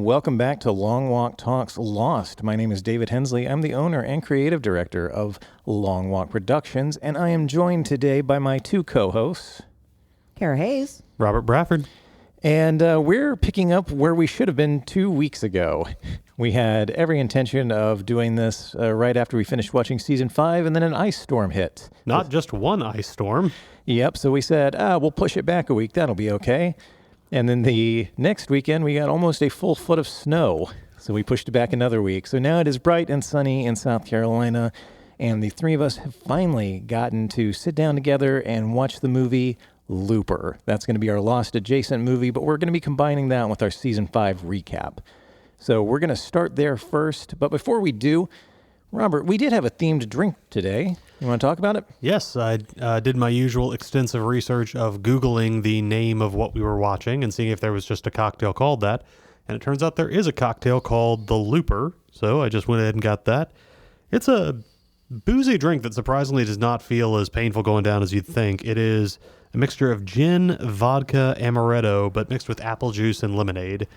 welcome back to Long Walk Talks Lost. My name is David Hensley. I'm the owner and creative director of Long Walk Productions, and I am joined today by my two co-hosts, Cara Hayes, Robert Bradford. And we're picking up where we should have been 2 weeks ago. We had every intention of doing this right after we finished watching season 5, and then an ice storm hit. Not just one ice storm. Yep, so we said, we'll push it back a week. That'll be okay. And then the next weekend, we got almost a full foot of snow. So we pushed it back another week. So now it is bright and sunny in South Carolina. And the three of us have finally gotten to sit down together and watch the movie Looper. That's going to be our Lost adjacent movie, but we're going to be combining that with our season 5 recap. So we're going to start there first. But before we do, Robert, we did have a themed drink today. You want to talk about it? Yes, I did my usual extensive research of Googling the name of what we were watching and seeing if there was just a cocktail called that. And it turns out there is a cocktail called the Looper. So I just went ahead and got that. It's a boozy drink that surprisingly does not feel as painful going down as you'd think. It is a mixture of gin, vodka, amaretto, but mixed with apple juice and lemonade.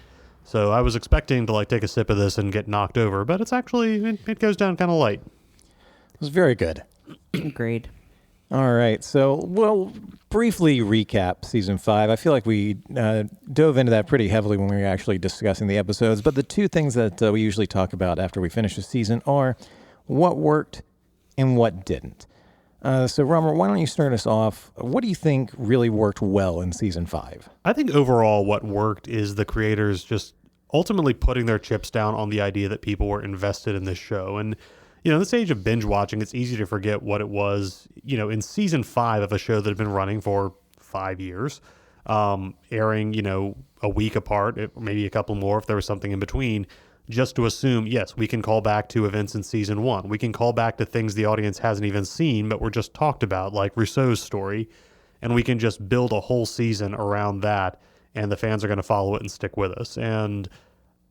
So I was expecting to take a sip of this and get knocked over, but it's actually, it goes down kind of light. It was very good. Agreed. All right, so we'll briefly recap season 5. I feel like we dove into that pretty heavily when we were actually discussing the episodes, but the two things that we usually talk about after we finish a season are what worked and what didn't. So, Robert, why don't you start us off? What do you think really worked well in season 5? I think overall what worked is the creators just ultimately putting their chips down on the idea that people were invested in this show. And, in this age of binge watching, it's easy to forget what it was, in season 5 of a show that had been running for 5 years, airing, a week apart, maybe a couple more if there was something in between, just to assume, yes, we can call back to events in season 1. We can call back to things the audience hasn't even seen, but were just talked about, like Rousseau's story, and we can just build a whole season around that, and the fans are going to follow it and stick with us. And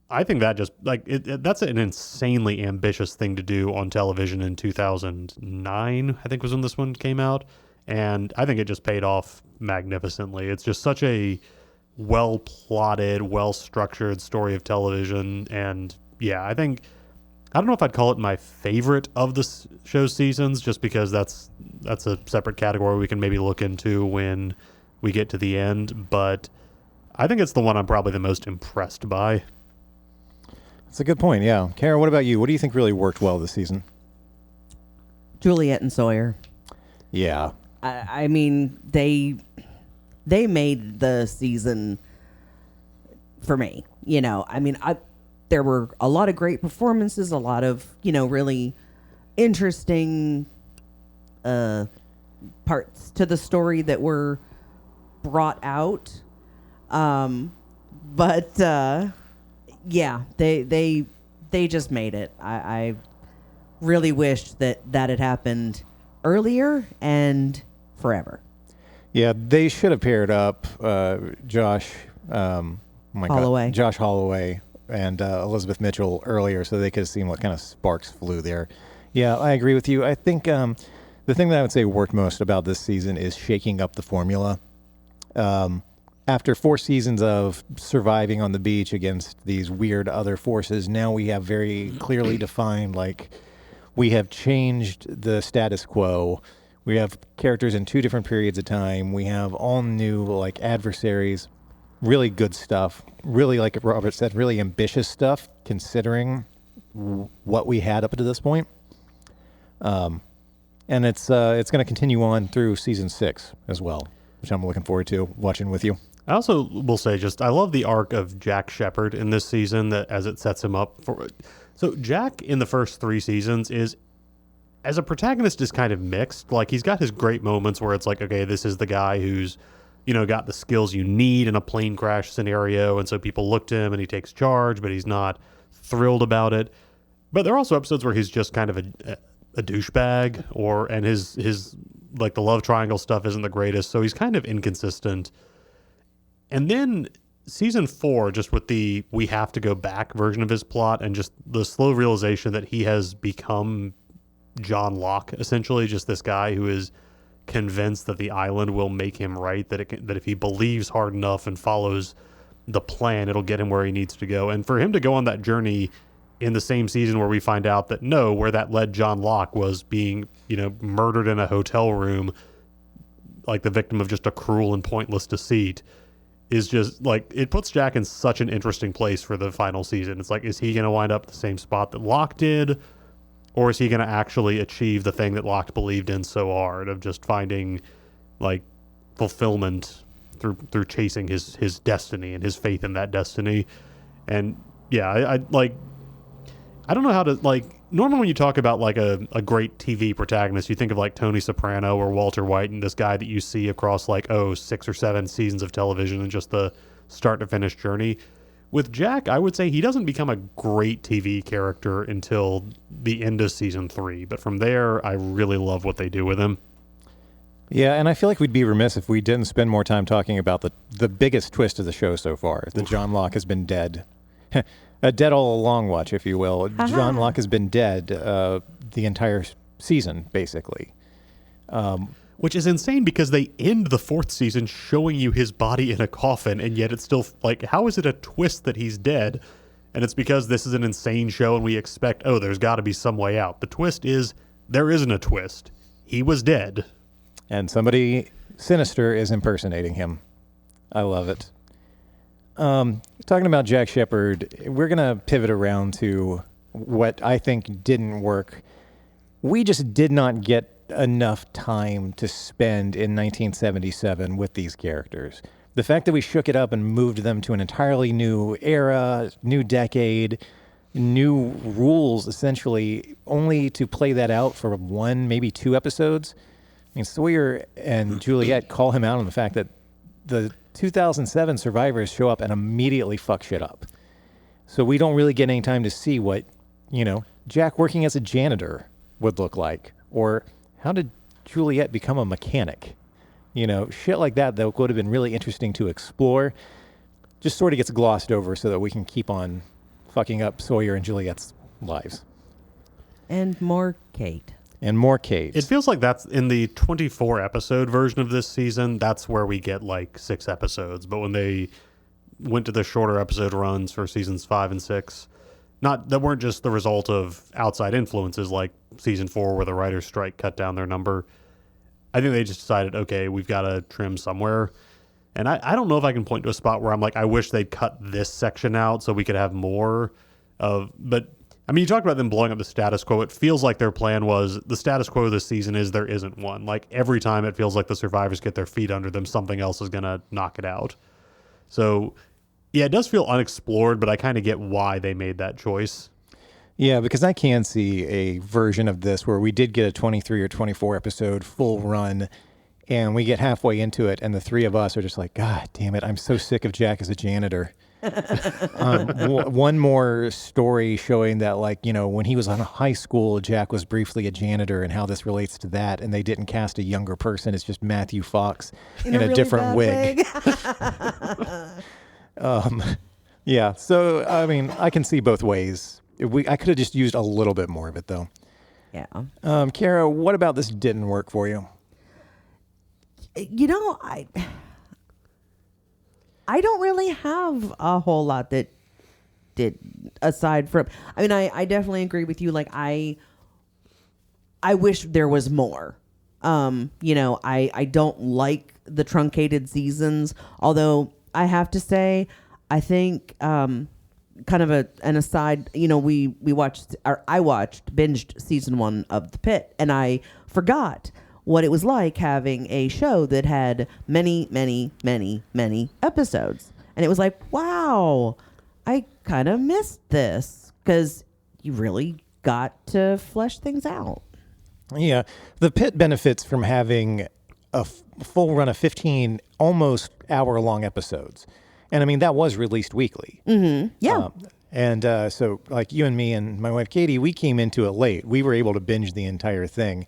I think that just, that's an insanely ambitious thing to do on television in 2009, I think was when this one came out, and I think it just paid off magnificently. It's just such a well-plotted, well-structured story of television, and yeah, I don't know if I'd call it my favorite of the show's seasons, just because that's a separate category we can maybe look into when we get to the end, but I think it's the one I'm probably the most impressed by. That's a good point, yeah. Cara, what about you? What do you think really worked well this season? Juliet and Sawyer. Yeah. I mean, they made the season for me. There were a lot of great performances, a lot of, really interesting parts to the story that were brought out. Yeah, they just made it. I really wish that had happened earlier and forever. Yeah, they should have paired up Josh Holloway. Josh Holloway and Elizabeth Mitchell earlier, so they could have seen what kind of sparks flew there. Yeah, I agree with you. I think the thing that I would say worked most about this season is shaking up the formula. After 4 seasons of surviving on the beach against these weird other forces, now we have very clearly defined, we have changed the status quo. We have characters in 2 different periods of time. We have all new, adversaries. Really good stuff. Really, like Robert said, really ambitious stuff, considering what we had up to this point. And it's going to continue on through season 6 as well, which I'm looking forward to watching with you. I also will say I love the arc of Jack Shephard in this season that as it sets him up for. So Jack in the first 3 seasons is, as a protagonist, is kind of mixed. He's got his great moments where it's okay, this is the guy who's, got the skills you need in a plane crash scenario. And so people look to him and he takes charge, but he's not thrilled about it. But there are also episodes where he's just kind of a douchebag and his the love triangle stuff isn't the greatest. So he's kind of inconsistent. And then season 4, just with the we have to go back version of his plot and just the slow realization that he has become John Locke, essentially, just this guy who is convinced that the island will make him right, that if he believes hard enough and follows the plan. It'll get him where he needs to go. And for him to go on that journey in the same season where we find out that where that led John Locke was being, murdered in a hotel room, like the victim of just a cruel and pointless deceit, is just like, it puts Jack in such an interesting place for the final season. It's like, is he going to wind up the same spot that Locke did? Or is he going to actually achieve the thing that Locke believed in so hard, of just finding like fulfillment through chasing his destiny and his faith in that destiny? And yeah, I don't know how to, like, normally when you talk about like a great TV protagonist, you think of like Tony Soprano or Walter White, and this guy that you see across like 6 or 7 seasons of television and just the start to finish journey. With Jack, I would say he doesn't become a great TV character until the end of season 3. But from there, I really love what they do with him. Yeah, and I feel like we'd be remiss if we didn't spend more time talking about the biggest twist of the show so far, that John Locke has been dead. A dead all along watch, if you will. John Locke has been dead the entire season, basically. Which is insane, because they end the 4th season showing you his body in a coffin, and yet it's still like, how is it a twist that he's dead? And it's because this is an insane show and we expect, there's got to be some way out. The twist is, there isn't a twist. He was dead. And somebody sinister is impersonating him. I love it. Talking about Jack Shephard, we're going to pivot around to what I think didn't work. We just did not get enough time to spend in 1977 with these characters. The fact that we shook it up and moved them to an entirely new era, new decade, new rules, essentially, only to play that out for 1, maybe 2 episodes. I mean, Sawyer and Juliet call him out on the fact that the 2007 survivors show up and immediately fuck shit up. So we don't really get any time to see what, Jack working as a janitor would look like, or how did Juliet become a mechanic? Shit like that would have been really interesting to explore. Just sort of gets glossed over so that we can keep on fucking up Sawyer and Juliet's lives. And more Kate. And more Kate. It feels like that's in the 24 episode version of this season. That's where we get like 6 episodes. But when they went to the shorter episode runs for seasons 5 and 6, that weren't just the result of outside influences like season 4 where the writer's strike cut down their number. I think they just decided, okay, we've got to trim somewhere. And I don't know if I can point to a spot where I'm like, I wish they'd cut this section out so we could have more of, but I mean, you talked about them blowing up the status quo. It feels like their plan was, the status quo this season is there isn't one. Like every time it feels like the survivors get their feet under them, something else is going to knock it out. So yeah, it does feel unexplored, but I kind of get why they made that choice. Yeah, because I can see a version of this where we did get a 23 or 24 episode full run, and we get halfway into it, and the 3 of us are just like, God damn it, I'm so sick of Jack as a janitor. One more story showing that, like, when he was in high school, Jack was briefly a janitor, and how this relates to that, and they didn't cast a younger person. It's just Matthew Fox in a really different wig. Yeah, so, I mean, I can see both ways. I could have just used a little bit more of it, though. Yeah. Cara, what about this didn't work for you? I don't really have a whole lot that did, aside from, I mean, I definitely agree with you. Like, I wish there was more. I don't like the truncated seasons, although I have to say, I think, kind of an aside, I binged season 1 of The Pit, and I forgot what it was like having a show that had many, many, many, many episodes. And it was like, wow, I kind of missed this, because you really got to flesh things out. Yeah. The Pit benefits from having a full run of 15 almost hour-long episodes. And I mean, that was released weekly. Mm-hmm. Yeah. So like you and me and my wife, Katie, we came into it late. We were able to binge the entire thing.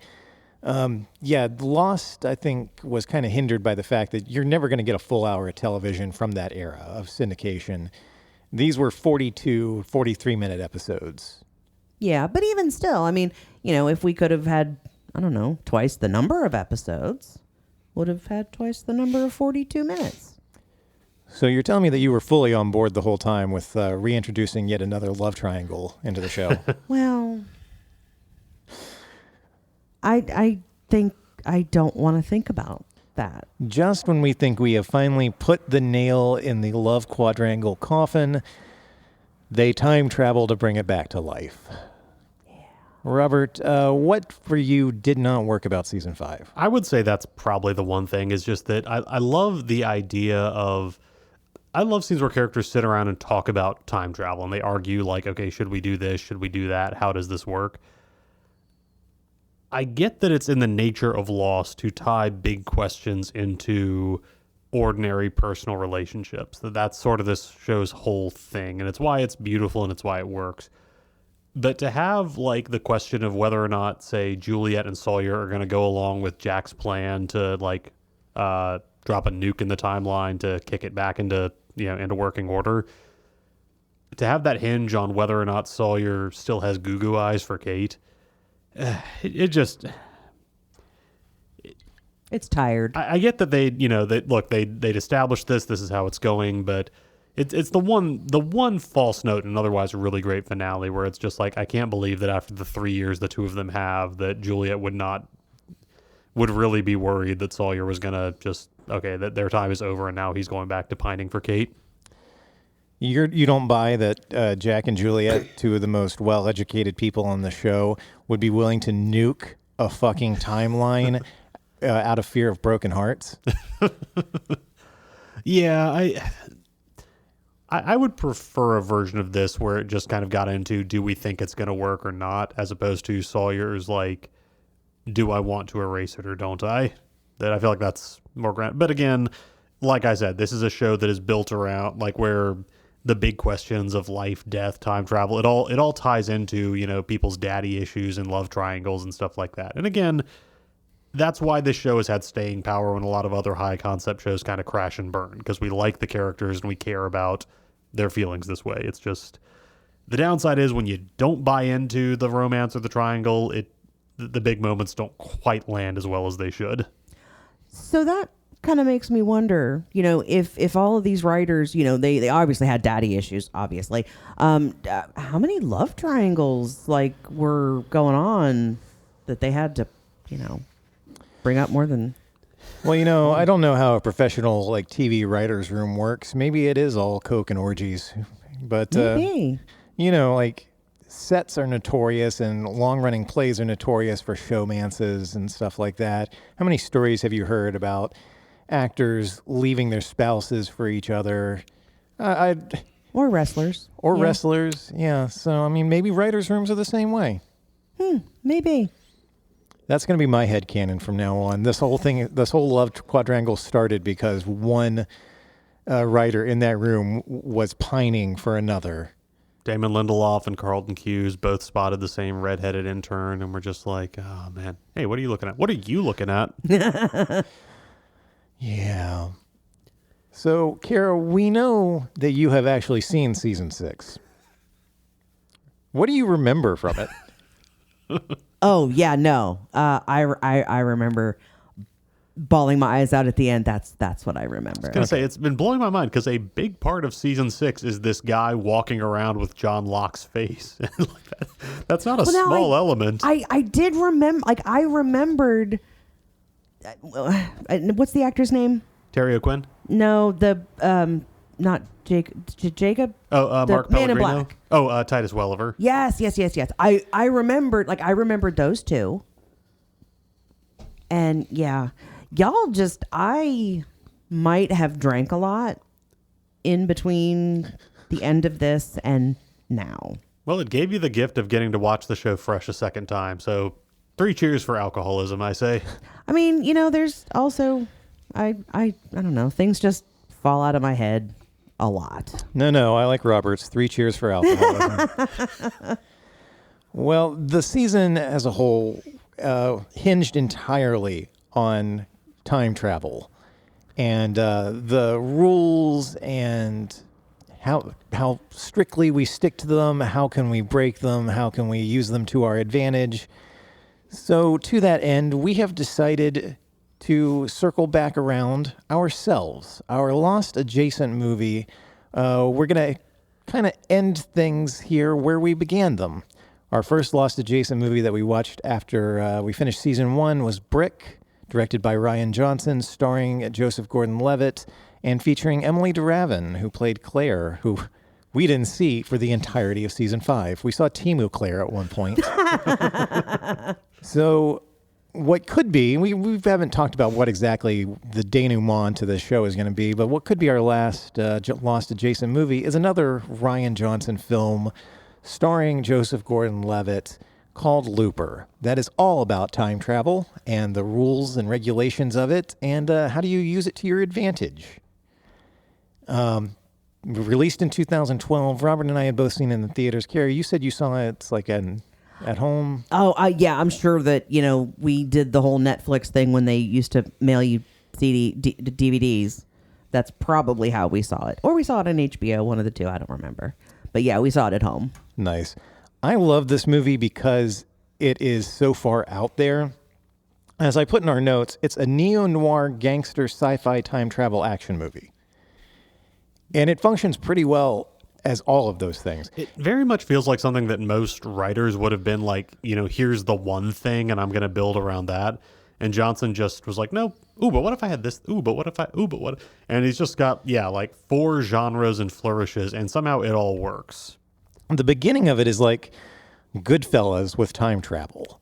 Lost, I think, was kind of hindered by the fact that you're never going to get a full hour of television from that era of syndication. These were 42, 43-minute episodes. Yeah, but even still, I mean, if we could have had, I don't know, twice the number of episodes, would have had twice the number of 42 minutes. So you're telling me that you were fully on board the whole time with reintroducing yet another love triangle into the show? Well, I think I don't want to think about that. Just when we think we have finally put the nail in the love quadrangle coffin, they time travel to bring it back to life. Yeah. Robert, what for you did not work about season 5? I would say that's probably the one thing, is just that I love the idea of, I love scenes where characters sit around and talk about time travel and they argue like, okay, should we do this? Should we do that? How does this work? I get that it's in the nature of Lost to tie big questions into ordinary personal relationships. That's sort of this show's whole thing, and it's why it's beautiful and it's why it works. But to have like the question of whether or not, say, Juliet and Sawyer are going to go along with Jack's plan to like drop a nuke in the timeline to kick it back into working order, to have that hinge on whether or not Sawyer still has goo eyes for Kate. It just, it's tired. I get that they'd established this is how it's going, but it's the one false note in an otherwise really great finale where it's just like, I can't believe that after the 3 years the two of them have, that Juliet would really be worried that Sawyer was gonna just, okay, that their time is over and now he's going back to pining for Kate. You don't buy that Jack and Juliet, two of the most well-educated people on the show, would be willing to nuke a fucking timeline out of fear of broken hearts? Yeah, I would prefer a version of this where it just kind of got into, do we think it's going to work or not, as opposed to Sawyer's like, do I want to erase it or don't I? That I feel like that's more grand. But again, like I said, this is a show that is built around like where the big questions of life, death, time travel, it all ties into, people's daddy issues and love triangles and stuff like that. And again, that's why this show has had staying power when a lot of other high concept shows kind of crash and burn, because we like the characters and we care about their feelings this way. It's just, the downside is when you don't buy into the romance or the triangle, the big moments don't quite land as well as they should. So that kind of makes me wonder, if all of these writers, they obviously had daddy issues, obviously. How many love triangles were going on that they had to, bring up more than? Well, I don't know how a professional TV writer's room works. Maybe it is all coke and orgies, but maybe. Sets are notorious and long-running plays are notorious for showmances and stuff like that. How many stories have you heard about actors leaving their spouses for each other? Or wrestlers. Wrestlers, yeah. So, maybe writers' rooms are the same way. Maybe. That's going to be my headcanon from now on. This whole love quadrangle started because one writer in that room was pining for another. Damon Lindelof and Carlton Cuse both spotted the same redheaded intern and were just like, oh, man. Hey, what are you looking at? What are you looking at? Yeah. So, Cara, we know that you have actually seen season 6. What do you remember from it? Oh, yeah, no. I remember bawling my eyes out at the end. That's what I remember. I was going to say, it's been blowing my mind because a big part of season 6 is this guy walking around with John Locke's face. That's not a small element. I did remember, I remembered, what's the actor's name? Terry O'Quinn? No, not Jacob. Oh, Mark Man in Pellegrino? Black. Oh, Titus Welliver. Yes. I remembered those two. And yeah, I might have drank a lot in between the end of this and now. Well, it gave you the gift of getting to watch the show fresh a second time. So 3 cheers for alcoholism, I say. There's also, I don't know, things just fall out of my head a lot. No, I like Robert's 3 cheers for alcoholism. Well, the season as a whole hinged entirely on time travel and the rules and how strictly we stick to them, how can we break them, how can we use them to our advantage. So to that end, we have decided to circle back around ourselves, our Lost adjacent movie. We're going to kind of end things here where we began them. Our first Lost adjacent movie that we watched after we finished season 1 was Brick, directed by Rian Johnson, starring Joseph Gordon-Levitt, and featuring Emily DeRavin, who played Claire, who we didn't see for the entirety of season 5. We saw Timu Claire at one point. So what could be, we haven't talked about what exactly the denouement to the show is going to be, but what could be our last Lost adjacent movie is another Rian Johnson film starring Joseph Gordon-Levitt called Looper. That is all about time travel and the rules and regulations of it, and how do you use it to your advantage. Released in 2012. Robert and I had both seen it in the theaters. Carrie, you said you saw it like at home. Oh, yeah, I'm sure that, we did the whole Netflix thing when they used to mail you DVDs. That's probably how we saw it. Or we saw it on HBO, one of the two, I don't remember. But yeah, we saw it at home. Nice. I love this movie because it is so far out there. As I put in our notes, it's a neo-noir gangster sci-fi time travel action movie. And it functions pretty well as all of those things. It very much feels like something that most writers would have been like, here's the one thing and I'm going to build around that. And Johnson just was like, no, but what if I had this? But what? And he's just got, like 4 genres and flourishes, and somehow it all works. The beginning of it is like Goodfellas with time travel.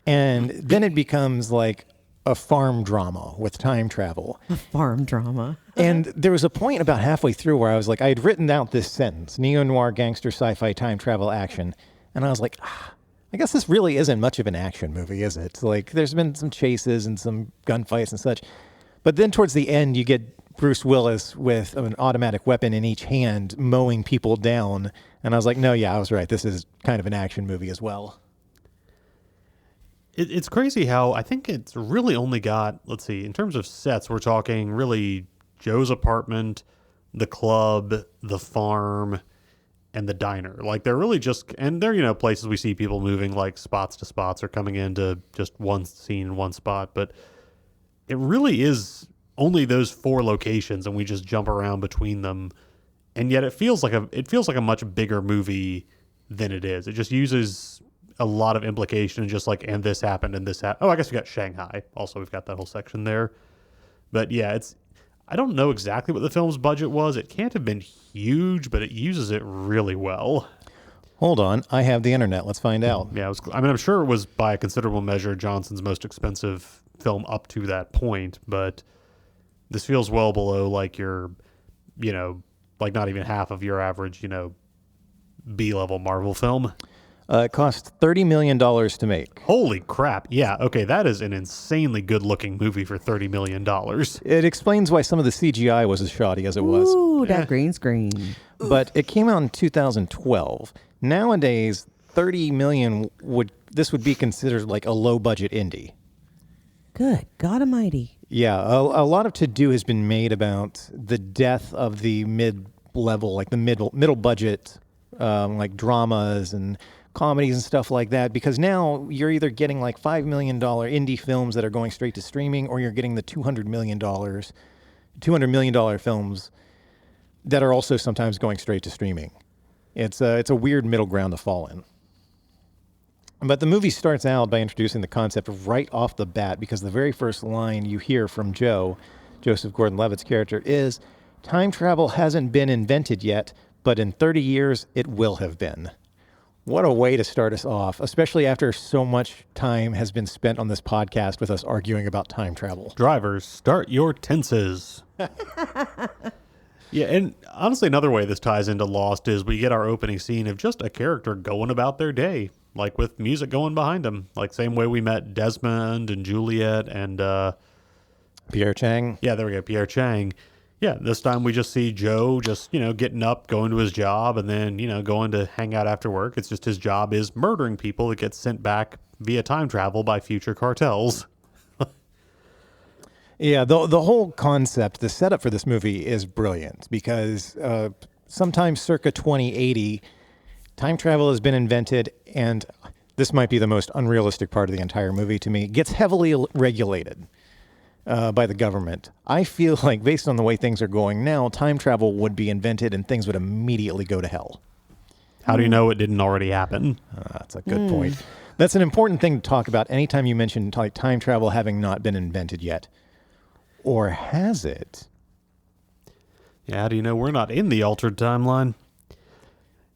And then it becomes like a farm drama with time travel. A farm drama. And there was a point about halfway through where I was like, I had written out this sentence, neo-noir gangster sci-fi time travel action. And I was like, I guess this really isn't much of an action movie, is it? Like, there's been some chases and some gunfights and such. But then towards the end, you get Bruce Willis with an automatic weapon in each hand mowing people down. And I was like, no, yeah, I was right. This is kind of an action movie as well. It's crazy how I think it's really only got, let's see, in terms of sets, we're talking really Joe's apartment, the club, the farm, and the diner. Like, they're really just, and they're, places we see people moving like spots to spots or coming into just one scene, one spot. But it really is only those 4 locations, and we just jump around between them. And yet it feels like a much bigger movie than it is. It just uses a lot of implication and just like, and this happened and this happened. Oh, I guess we got Shanghai. Also, we've got that whole section there. But yeah, I don't know exactly what the film's budget was. It can't have been huge, but it uses it really well. Hold on. I have the internet. Let's find out. Yeah, I'm sure it was by a considerable measure Johnson's most expensive film up to that point, but this feels well below like your, like not even half of your average, B-level Marvel film. It cost $30 million to make. Holy crap. Yeah, okay, that is an insanely good-looking movie for $30 million. It explains why some of the CGI was as shoddy as it was. Ooh, that green screen. But it came out in 2012. Nowadays, $30 million would be considered like a low-budget indie. Good God Almighty. Yeah, a lot of to-do has been made about the death of the mid-level, like the middle budget, like dramas and comedies and stuff like that, because now you're either getting like $5 million indie films that are going straight to streaming, or you're getting the $200 million films that are also sometimes going straight to streaming. It's a weird middle ground to fall in. But the movie starts out by introducing the concept right off the bat, because the very first line you hear from Joseph Gordon-Levitt's character, is, time travel hasn't been invented yet, but in 30 years it will have been. What a way to start us off, especially after so much time has been spent on this podcast with us arguing about time travel. Drivers, start your tenses. Yeah, and honestly, another way this ties into Lost is we get our opening scene of just a character going about their day, like with music going behind them, like same way we met Desmond and Juliet and Pierre Chang. Yeah, there we go, Pierre Chang. Yeah, this time we just see Joe just, getting up, going to his job, and then, going to hang out after work. It's just his job is murdering people that get sent back via time travel by future cartels. Yeah, the whole concept, the setup for this movie is brilliant, because sometime circa 2080, time travel has been invented, and this might be the most unrealistic part of the entire movie to me, gets heavily regulated. by the government. I feel like based on the way things are going now, time travel would be invented and things would immediately go to hell. How do you know it didn't already happen? That's a good point. That's an important thing to talk about anytime you mention like time travel having not been invented yet. Or has it? Yeah, how do you know we're not in the altered timeline?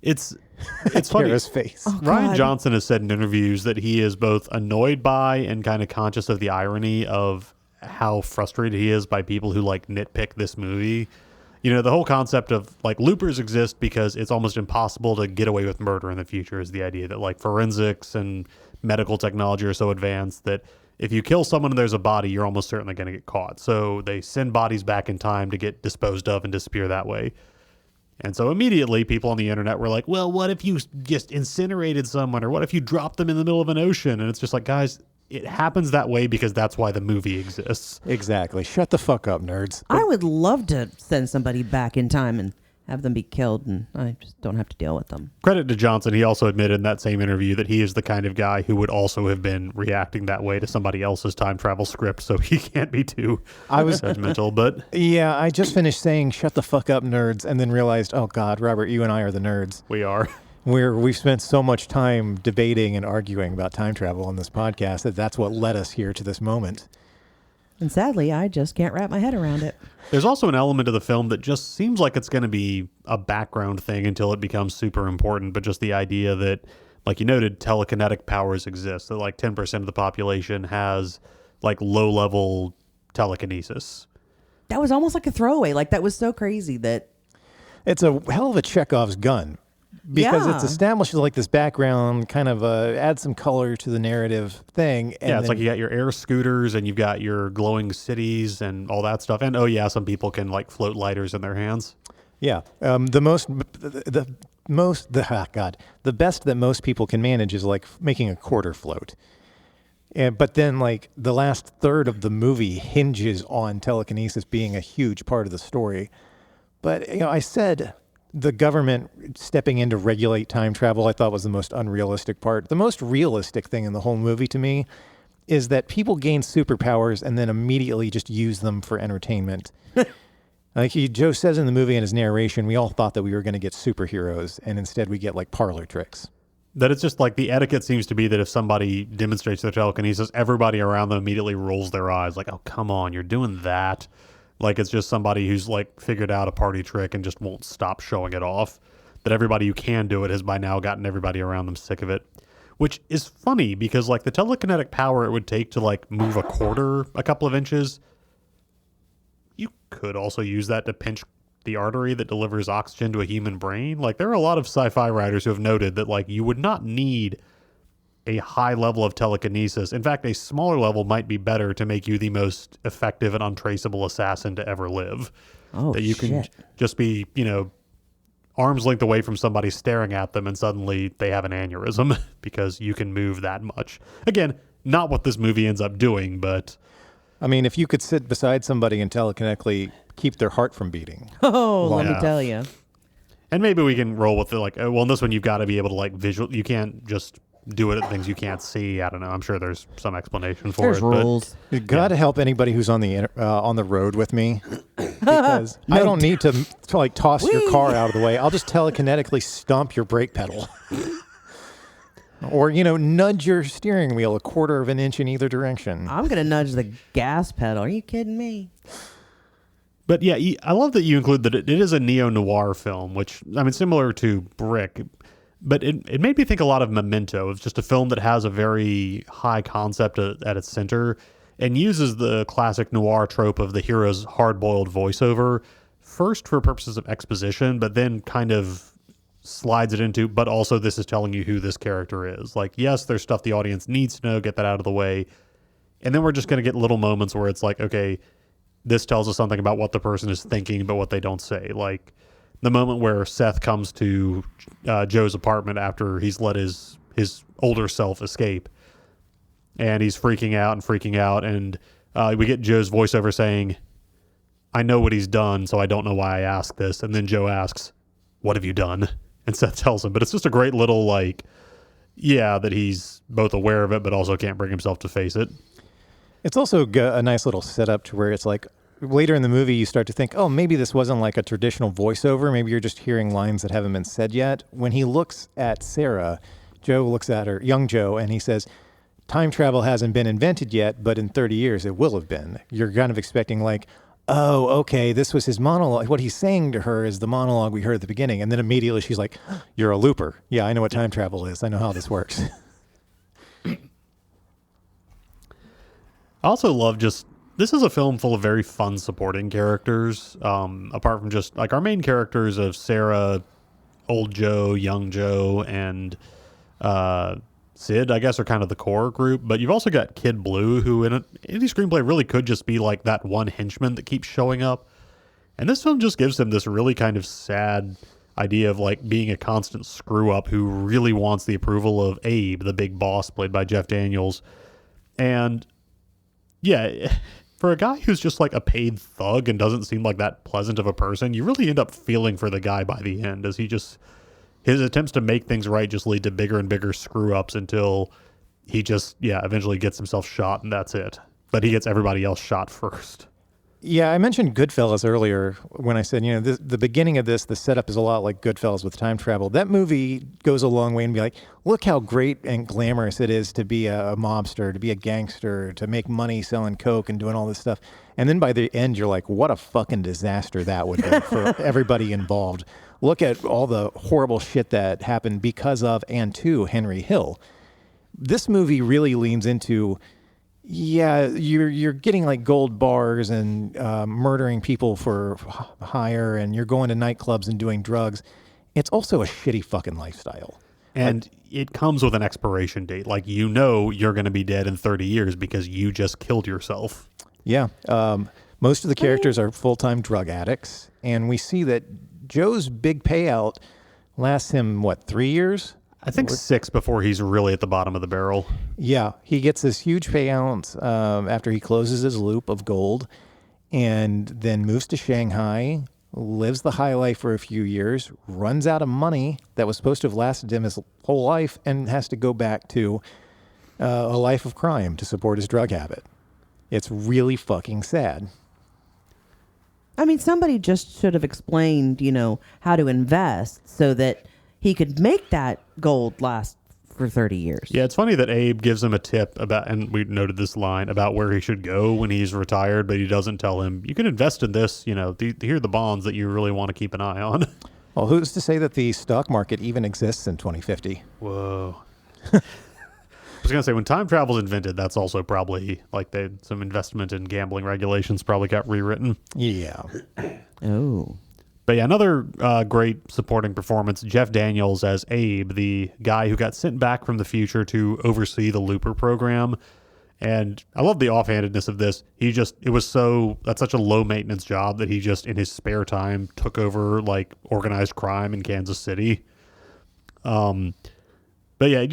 It's funny. Cara's face. Oh, Rian God. Johnson has said in interviews that he is both annoyed by and kind of conscious of the irony of how frustrated he is by people who like nitpick this movie. You know, the whole concept of like loopers exist because it's almost impossible to get away with murder in the future is the idea that like forensics and medical technology are so advanced that if you kill someone and there's a body, you're almost certainly going to get caught. So they send bodies back in time to get disposed of and disappear that way. And so immediately people on the internet were like, well, what if you just incinerated someone, or what if you dropped them in the middle of an ocean? And it's just like, guys, it happens that way because that's why the movie exists. Exactly. Shut the fuck up, nerds. I would love to send somebody back in time and have them be killed, and I just don't have to deal with them. Credit to Johnson. He also admitted in that same interview that he is the kind of guy who would also have been reacting that way to somebody else's time travel script. So he can't be too judgmental, but Yeah, I just finished saying shut the fuck up, nerds, and then realized, oh God, Robert, you and I are the nerds. we are. We've spent so much time debating and arguing about time travel on this podcast that's what led us here to this moment. And sadly, I just can't wrap my head around it. There's also an element of the film that just seems like it's going to be a background thing until it becomes super important. But just the idea that, like you noted, telekinetic powers exist. That like 10% of the population has like low-level telekinesis. That was almost like a throwaway. Like, that was so crazy that... It's a hell of a Chekhov's gun because Yeah. it's established like this background, kind of adds some color to the narrative thing. And Yeah, it's like you got your air scooters and you've got your glowing cities and all that stuff. And oh yeah, some people can like float lighters in their hands. yeah, the best that most people can manage is like making a quarter float. But then like the last third of the movie hinges on telekinesis being a huge part of the story. But I said the government stepping in to regulate time travel, I thought was the most unrealistic part. The most realistic thing in the whole movie to me is that people gain superpowers and then immediately just use them for entertainment. Like Joe says in the movie in his narration, we all thought that we were going to get superheroes, and instead we get like parlor tricks. That it's just like the etiquette seems to be that if somebody demonstrates their telekinesis, everybody around them immediately rolls their eyes like, oh, come on, you're doing that. Like it's just somebody who's like figured out a party trick and just won't stop showing it off. That everybody who can do it has by now gotten everybody around them sick of it. Which is funny because like the telekinetic power it would take to like move a quarter a couple of inches, you could also use that to pinch the artery that delivers oxygen to a human brain. Like there are a lot of sci-fi writers who have noted that like you would not need a high level of telekinesis. In fact, a smaller level might be better to make you the most effective and untraceable assassin to ever live. Oh, that you can shit. just be, arm's length away from somebody staring at them and suddenly they have an aneurysm because you can move that much. Again, not what this movie ends up doing, but I mean, if you could sit beside somebody and telekinetically keep their heart from beating. Oh, let me Yeah. tell you. and maybe we can roll with it like, well, in this one you've got to be able to like visual. You can't just do it at things you can't see. I don't know. I'm sure there's some explanation for There's it. rules. You got to help anybody who's on the road with me because I don't need to like toss your car out of the way. I'll just telekinetically stomp your brake pedal. Or, nudge your steering wheel a quarter of an inch in either direction. I'm going to nudge the gas pedal. Are you kidding me? But yeah, I love that you include that it is a neo-noir film, which, I mean, similar to Brick, but it made me think a lot of Memento. It's just a film that has a very high concept at its center and uses the classic noir trope of the hero's hard-boiled voiceover, first for purposes of exposition, but then kind of slides it into, but also this is telling you who this character is. Like, yes, there's stuff the audience needs to know, get that out of the way. And then we're just going to get little moments where it's like, okay, this tells us something about what the person is thinking, but what they don't say. Like the moment where Seth comes to Joe's apartment after he's let his older self escape, and he's freaking out, and we get Joe's voiceover saying, "I know what he's done, so I don't know why I asked this." And then Joe asks, "What have you done?" And Seth tells him. But it's just a great little like, yeah, that he's both aware of it, but also can't bring himself to face it. It's also a nice little setup to where it's like later in the movie you start to think, oh, maybe this wasn't like a traditional voiceover. Maybe you're just hearing lines that haven't been said yet. When he looks at Sarah, Joe looks at her, young Joe, and he says, time travel hasn't been invented yet, but in 30 years it will have been. You're kind of expecting like, oh, okay, this was his monologue. What he's saying to her is the monologue we heard at the beginning. And then immediately she's like, you're a looper. Yeah, I know what time travel is. I know how this works. I also love this is a film full of very fun supporting characters. Apart from just like our main characters of Sarah, old Joe, young Joe, and Sid, I guess, are kind of the core group, but you've also got Kid Blue, who in any screenplay really could just be like that one henchman that keeps showing up. And this film just gives him this really kind of sad idea of like being a constant screw up who really wants the approval of Abe, the big boss, played by Jeff Daniels. And yeah, for a guy who's just like a paid thug and doesn't seem like that pleasant of a person, you really end up feeling for the guy by the end, as his attempts to make things right just lead to bigger and bigger screw ups until he just, eventually gets himself shot and that's it. But he gets everybody else shot first. Yeah, I mentioned Goodfellas earlier when I said, the beginning of this, the setup is a lot like Goodfellas with time travel. That movie goes a long way and be like, look how great and glamorous it is to be a mobster, to be a gangster, to make money selling coke and doing all this stuff. And then by the end, you're like, what a fucking disaster that would be for everybody involved. Look at all the horrible shit that happened because of and to Henry Hill. This movie really leans into, you're getting like gold bars and murdering people for hire, and you're going to nightclubs and doing drugs. It's also a shitty fucking lifestyle. And it comes with an expiration date. Like, you're going to be dead in 30 years because you just killed yourself. Yeah. Most of the characters are full-time drug addicts, and we see that Joe's big payout lasts him, 3 years? I think 6 before he's really at the bottom of the barrel. Yeah, he gets this huge payout after he closes his loop of gold and then moves to Shanghai, lives the high life for a few years, runs out of money that was supposed to have lasted him his whole life, and has to go back to a life of crime to support his drug habit. It's really fucking sad. I mean, somebody just should have explained, how to invest so that he could make that gold last for 30 years. Yeah, it's funny that Abe gives him a tip about, and we noted this line, about where he should go when he's retired, but he doesn't tell him, you can invest in this, here are the bonds that you really want to keep an eye on. Well, who's to say that the stock market even exists in 2050? Whoa. I was going to say, when time travel is invented, that's also probably like some investment in gambling regulations probably got rewritten. Yeah. Oh. But yeah, another great supporting performance, Jeff Daniels as Abe, the guy who got sent back from the future to oversee the Looper program. And I love the offhandedness of this. That's such a low maintenance job that he just in his spare time took over like organized crime in Kansas City. But yeah,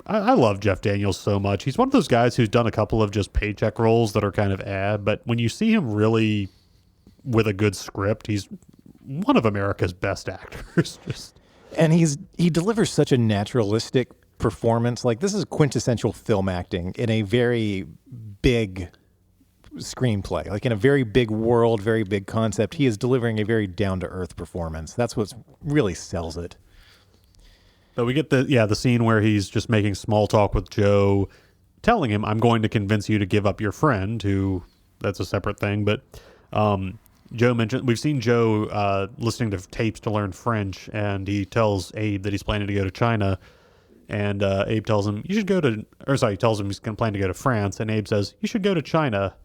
I love Jeff Daniels so much. He's one of those guys who's done a couple of just paycheck roles that are kind of but when you see him really with a good script, he's one of America's best actors. And he delivers such a naturalistic performance. Like, this is quintessential film acting in a very big screenplay, like in a very big world, very big concept. He is delivering a very down-to-earth performance. That's what really sells it. But we get the scene where he's just making small talk with Joe, telling him, I'm going to convince you to give up your friend, who, that's a separate thing. But Joe mentioned, we've seen Joe listening to tapes to learn French, and he tells Abe that he's planning to go to China. And Abe tells him, he tells him he's going to plan to go to France. And Abe says, you should go to China.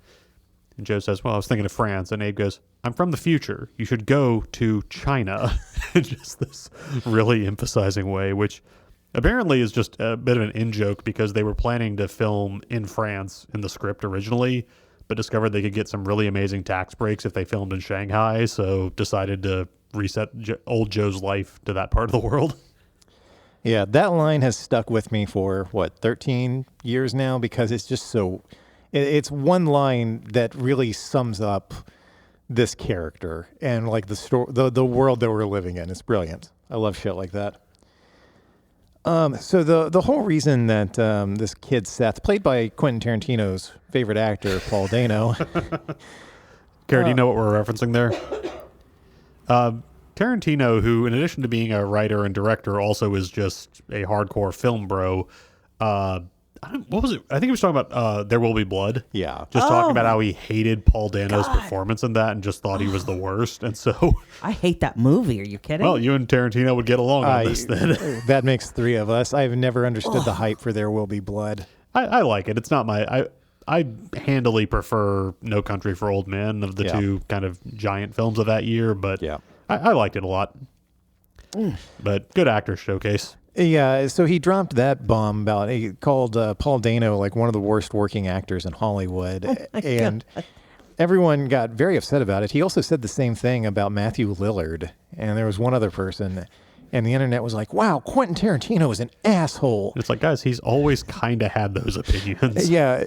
And Joe says, well, I was thinking of France. And Abe goes, I'm from the future. You should go to China. Just this really emphasizing way, which apparently is just a bit of an in-joke because they were planning to film in France in the script originally, but discovered they could get some really amazing tax breaks if they filmed in Shanghai, so decided to reset old Joe's life to that part of the world. Yeah, that line has stuck with me for, 13 years now, because it's just so... It's one line that really sums up this character and like the world that we're living in. It's brilliant. I love shit like that. So the whole reason that this kid Seth, played by Quentin Tarantino's favorite actor, Paul Dano. Cara, do you know what we're referencing there? Tarantino, who in addition to being a writer and director, also is just a hardcore film bro. What was it? I think he was talking about There Will Be Blood. Yeah. Just talking about how he hated Paul Dano's performance in that and just thought he was the worst. And so... I hate that movie. Are you kidding? Well, you and Tarantino would get along on this then. That makes three of us. I've never understood the hype for There Will Be Blood. I like it. It's not my... I handily prefer No Country for Old Men of the two kind of giant films of that year, but I liked it a lot. But good actor showcase. Yeah, so he dropped that bomb about, he called Paul Dano like one of the worst working actors in Hollywood. And everyone got very upset about it. He also said the same thing about Matthew Lillard. And there was one other person. And the internet was like, wow, Quentin Tarantino is an asshole. It's like, guys, he's always kind of had those opinions. Yeah,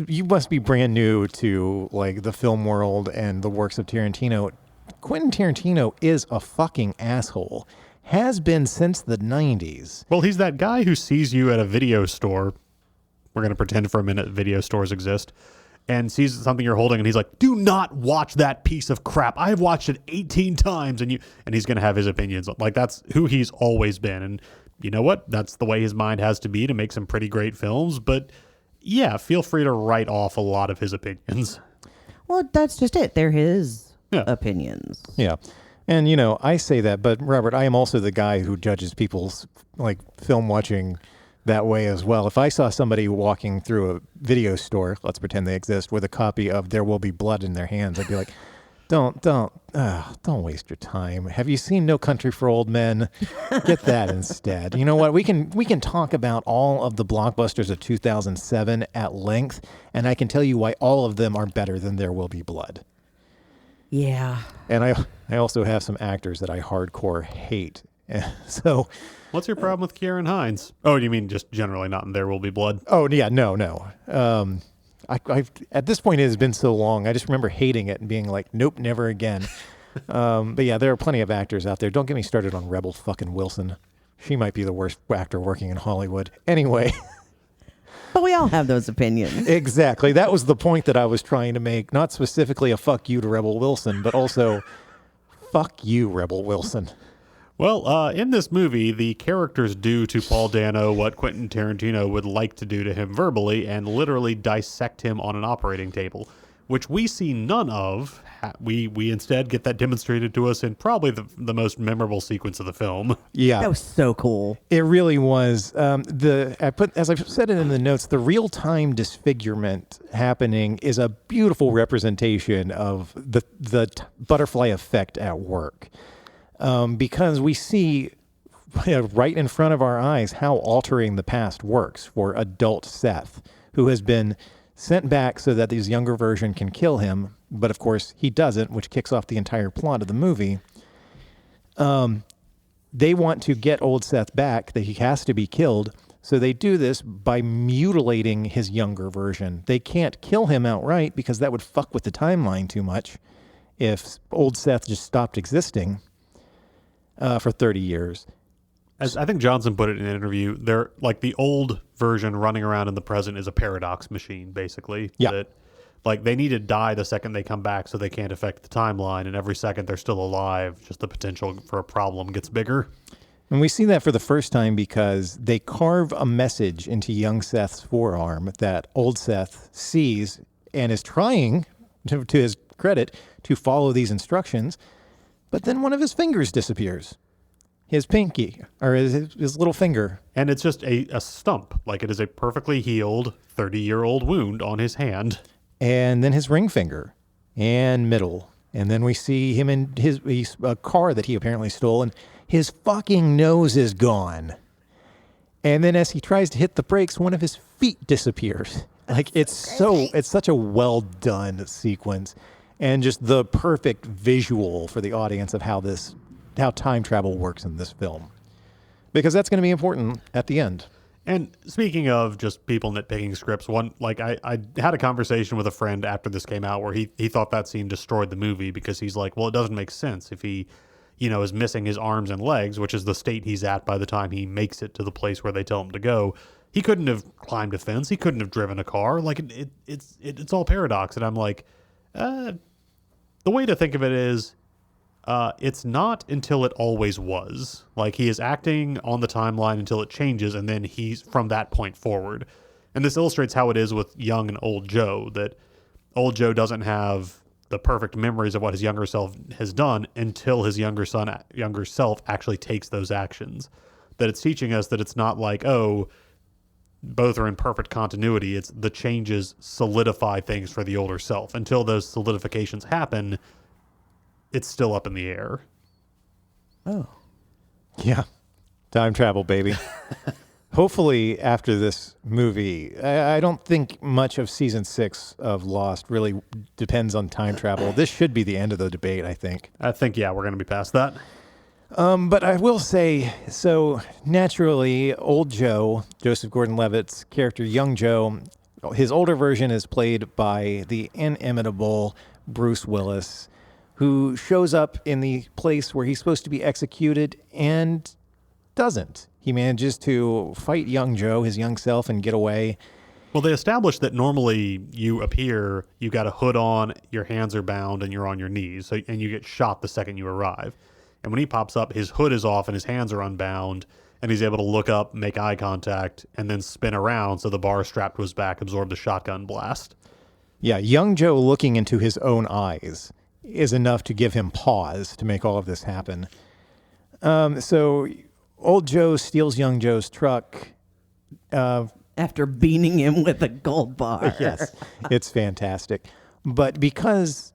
you must be brand new to like the film world and the works of Tarantino. Quentin Tarantino is a fucking asshole. Has been since the 90s. Well, he's that guy who sees you at a video store. We're going to pretend for a minute video stores exist. And sees something you're holding, and he's like, do not watch that piece of crap. I've watched it 18 times, and he's going to have his opinions. Like, that's who he's always been. And you know what? That's the way his mind has to be to make some pretty great films. But yeah, feel free to write off a lot of his opinions. Well, that's just it. They're his opinions. Yeah. And, I say that, but Robert, I am also the guy who judges people's like film watching that way as well. If I saw somebody walking through a video store, let's pretend they exist, with a copy of There Will Be Blood in their hands, I'd be like, don't waste your time. Have you seen No Country for Old Men? Get that instead. You know what? We can talk about all of the blockbusters of 2007 at length, and I can tell you why all of them are better than There Will Be Blood. Yeah. And I also have some actors that I hardcore hate. So, what's your problem with Kieran Hines? Oh, you mean just generally not in There Will Be Blood? Oh yeah, no. I've at this point it has been so long. I just remember hating it and being like, nope, never again. But yeah, there are plenty of actors out there. Don't get me started on Rebel fucking Wilson. She might be the worst actor working in Hollywood. Anyway. But we all have those opinions. Exactly. That was the point that I was trying to make. Not specifically a fuck you to Rebel Wilson, but also fuck you, Rebel Wilson. Well, in this movie, the characters do to Paul Dano what Quentin Tarantino would like to do to him verbally and literally dissect him on an operating table, which we see none of. We instead get that demonstrated to us in probably the most memorable sequence of the film. Yeah. That was so cool. It really was. As I've said it in the notes, the real-time disfigurement happening is a beautiful representation of the butterfly effect at work. Because we see right in front of our eyes how altering the past works for adult Seth, who has been sent back so that his younger version can kill him. But of course he doesn't, which kicks off the entire plot of the movie. They want to get old Seth back, that he has to be killed. So they do this by mutilating his younger version. They can't kill him outright because that would fuck with the timeline too much if old Seth just stopped existing. For 30 years. As I think Johnson put it in an interview, they're like the old version running around in the present is a paradox machine, basically. Yeah. That, like, they need to die the second they come back so they can't affect the timeline, and every second they're still alive, just the potential for a problem gets bigger. And we see that for the first time because they carve a message into young Seth's forearm that old Seth sees and is trying, to his credit, to follow these instructions. But then one of his fingers disappears. His pinky, or his little finger. And it's just a stump. Like, it is a perfectly healed 30-year-old wound on his hand. And then his ring finger. And middle. And then we see him in his car that he apparently stole, and his fucking nose is gone. And then as he tries to hit the brakes, one of his feet disappears. Like, it's such a well done sequence. And just the perfect visual for the audience of how time travel works in this film. Because that's going to be important at the end. And speaking of just people nitpicking scripts, I had a conversation with a friend after this came out where he thought that scene destroyed the movie because he's like, well, it doesn't make sense if he is missing his arms and legs, which is the state he's at by the time he makes it to the place where they tell him to go. He couldn't have climbed a fence. He couldn't have driven a car. Like it's all paradox. And I'm like, the way to think of it is, it's not until it always was. Like he is acting on the timeline until it changes, and then he's from that point forward. And this illustrates how it is with young and old Joe, that old Joe doesn't have the perfect memories of what his younger self has done until his younger self actually takes those actions. That it's teaching us that it's not like, oh, both are in perfect continuity. It's the changes solidify things for the older self. Until those solidifications happen, it's still up in the air. Oh. Yeah. Time travel, baby. Hopefully, after this movie, I don't think much of season 6 of Lost really depends on time travel. This should be the end of the debate, I think. Yeah, we're going to be past that. But I will say, so naturally, old Joe, Joseph Gordon-Levitt's character, young Joe, his older version is played by the inimitable Bruce Willis, who shows up in the place where he's supposed to be executed and doesn't. He manages to fight young Joe, his young self, and get away. Well, they established that normally you appear, you got a hood on, your hands are bound, and you're on your knees, and you get shot the second you arrive. And when he pops up, his hood is off and his hands are unbound, and he's able to look up, make eye contact, and then spin around so the bar strapped to his back absorbed the shotgun blast. Yeah, young Joe looking into his own eyes is enough to give him pause to make all of this happen. So old Joe steals young Joe's truck. After beating him with a gold bar. Yes, it's fantastic. But because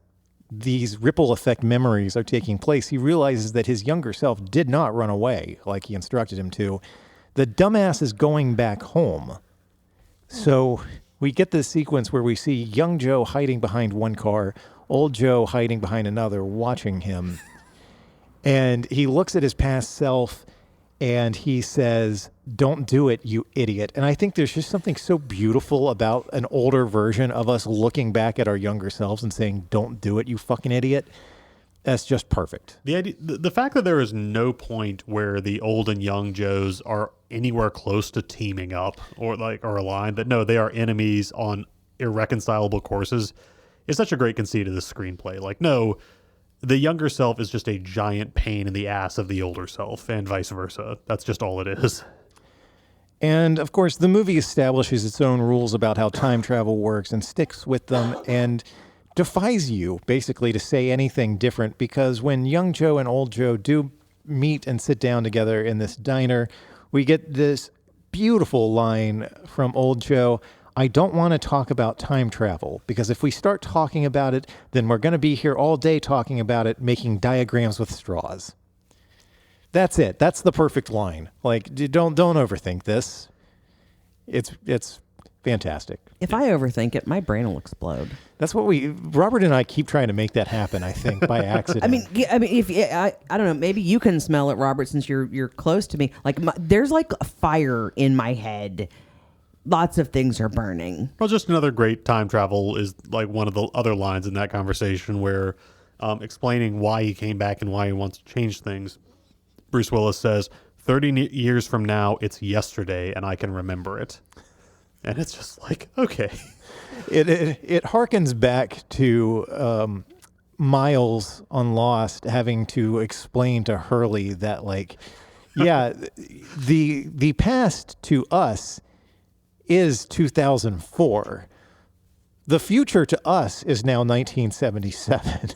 these ripple effect memories are taking place, he realizes that his younger self did not run away like he instructed him to. The dumbass is going back home. So we get this sequence where we see young Joe hiding behind one car, old Joe hiding behind another, watching him. And he looks at his past self and he says, "Don't do it, you idiot." And I think there's just something so beautiful about an older version of us looking back at our younger selves and saying, "Don't do it, you fucking idiot." That's just perfect. The fact that there is no point where the old and young Joes are anywhere close to teaming up or aligned, that no, they are enemies on irreconcilable courses, is such a great conceit of this screenplay. Like, no, the younger self is just a giant pain in the ass of the older self, and vice versa. That's just all it is. And of course, the movie establishes its own rules about how time travel works and sticks with them and defies you basically to say anything different, because when young Joe and old Joe do meet and sit down together in this diner, we get this beautiful line from old Joe: "I don't want to talk about time travel, because if we start talking about it, then we're going to be here all day talking about it, making diagrams with straws." That's it. That's the perfect line. Like, don't overthink this. It's fantastic. If I overthink it, my brain will explode. That's what Robert and I keep trying to make that happen, I think, by accident. I mean, if I don't know, maybe you can smell it, Robert, since you're close to me. Like, there's like a fire in my head. Lots of things are burning. Well, just another great time travel is like one of the other lines in that conversation where explaining why he came back and why he wants to change things. Bruce Willis says, 30 years from now, it's yesterday and I can remember it. And it's just like, okay. It harkens back to Miles on Lost having to explain to Hurley that, like, yeah, the past to us is 2004. The future to us is now 1977.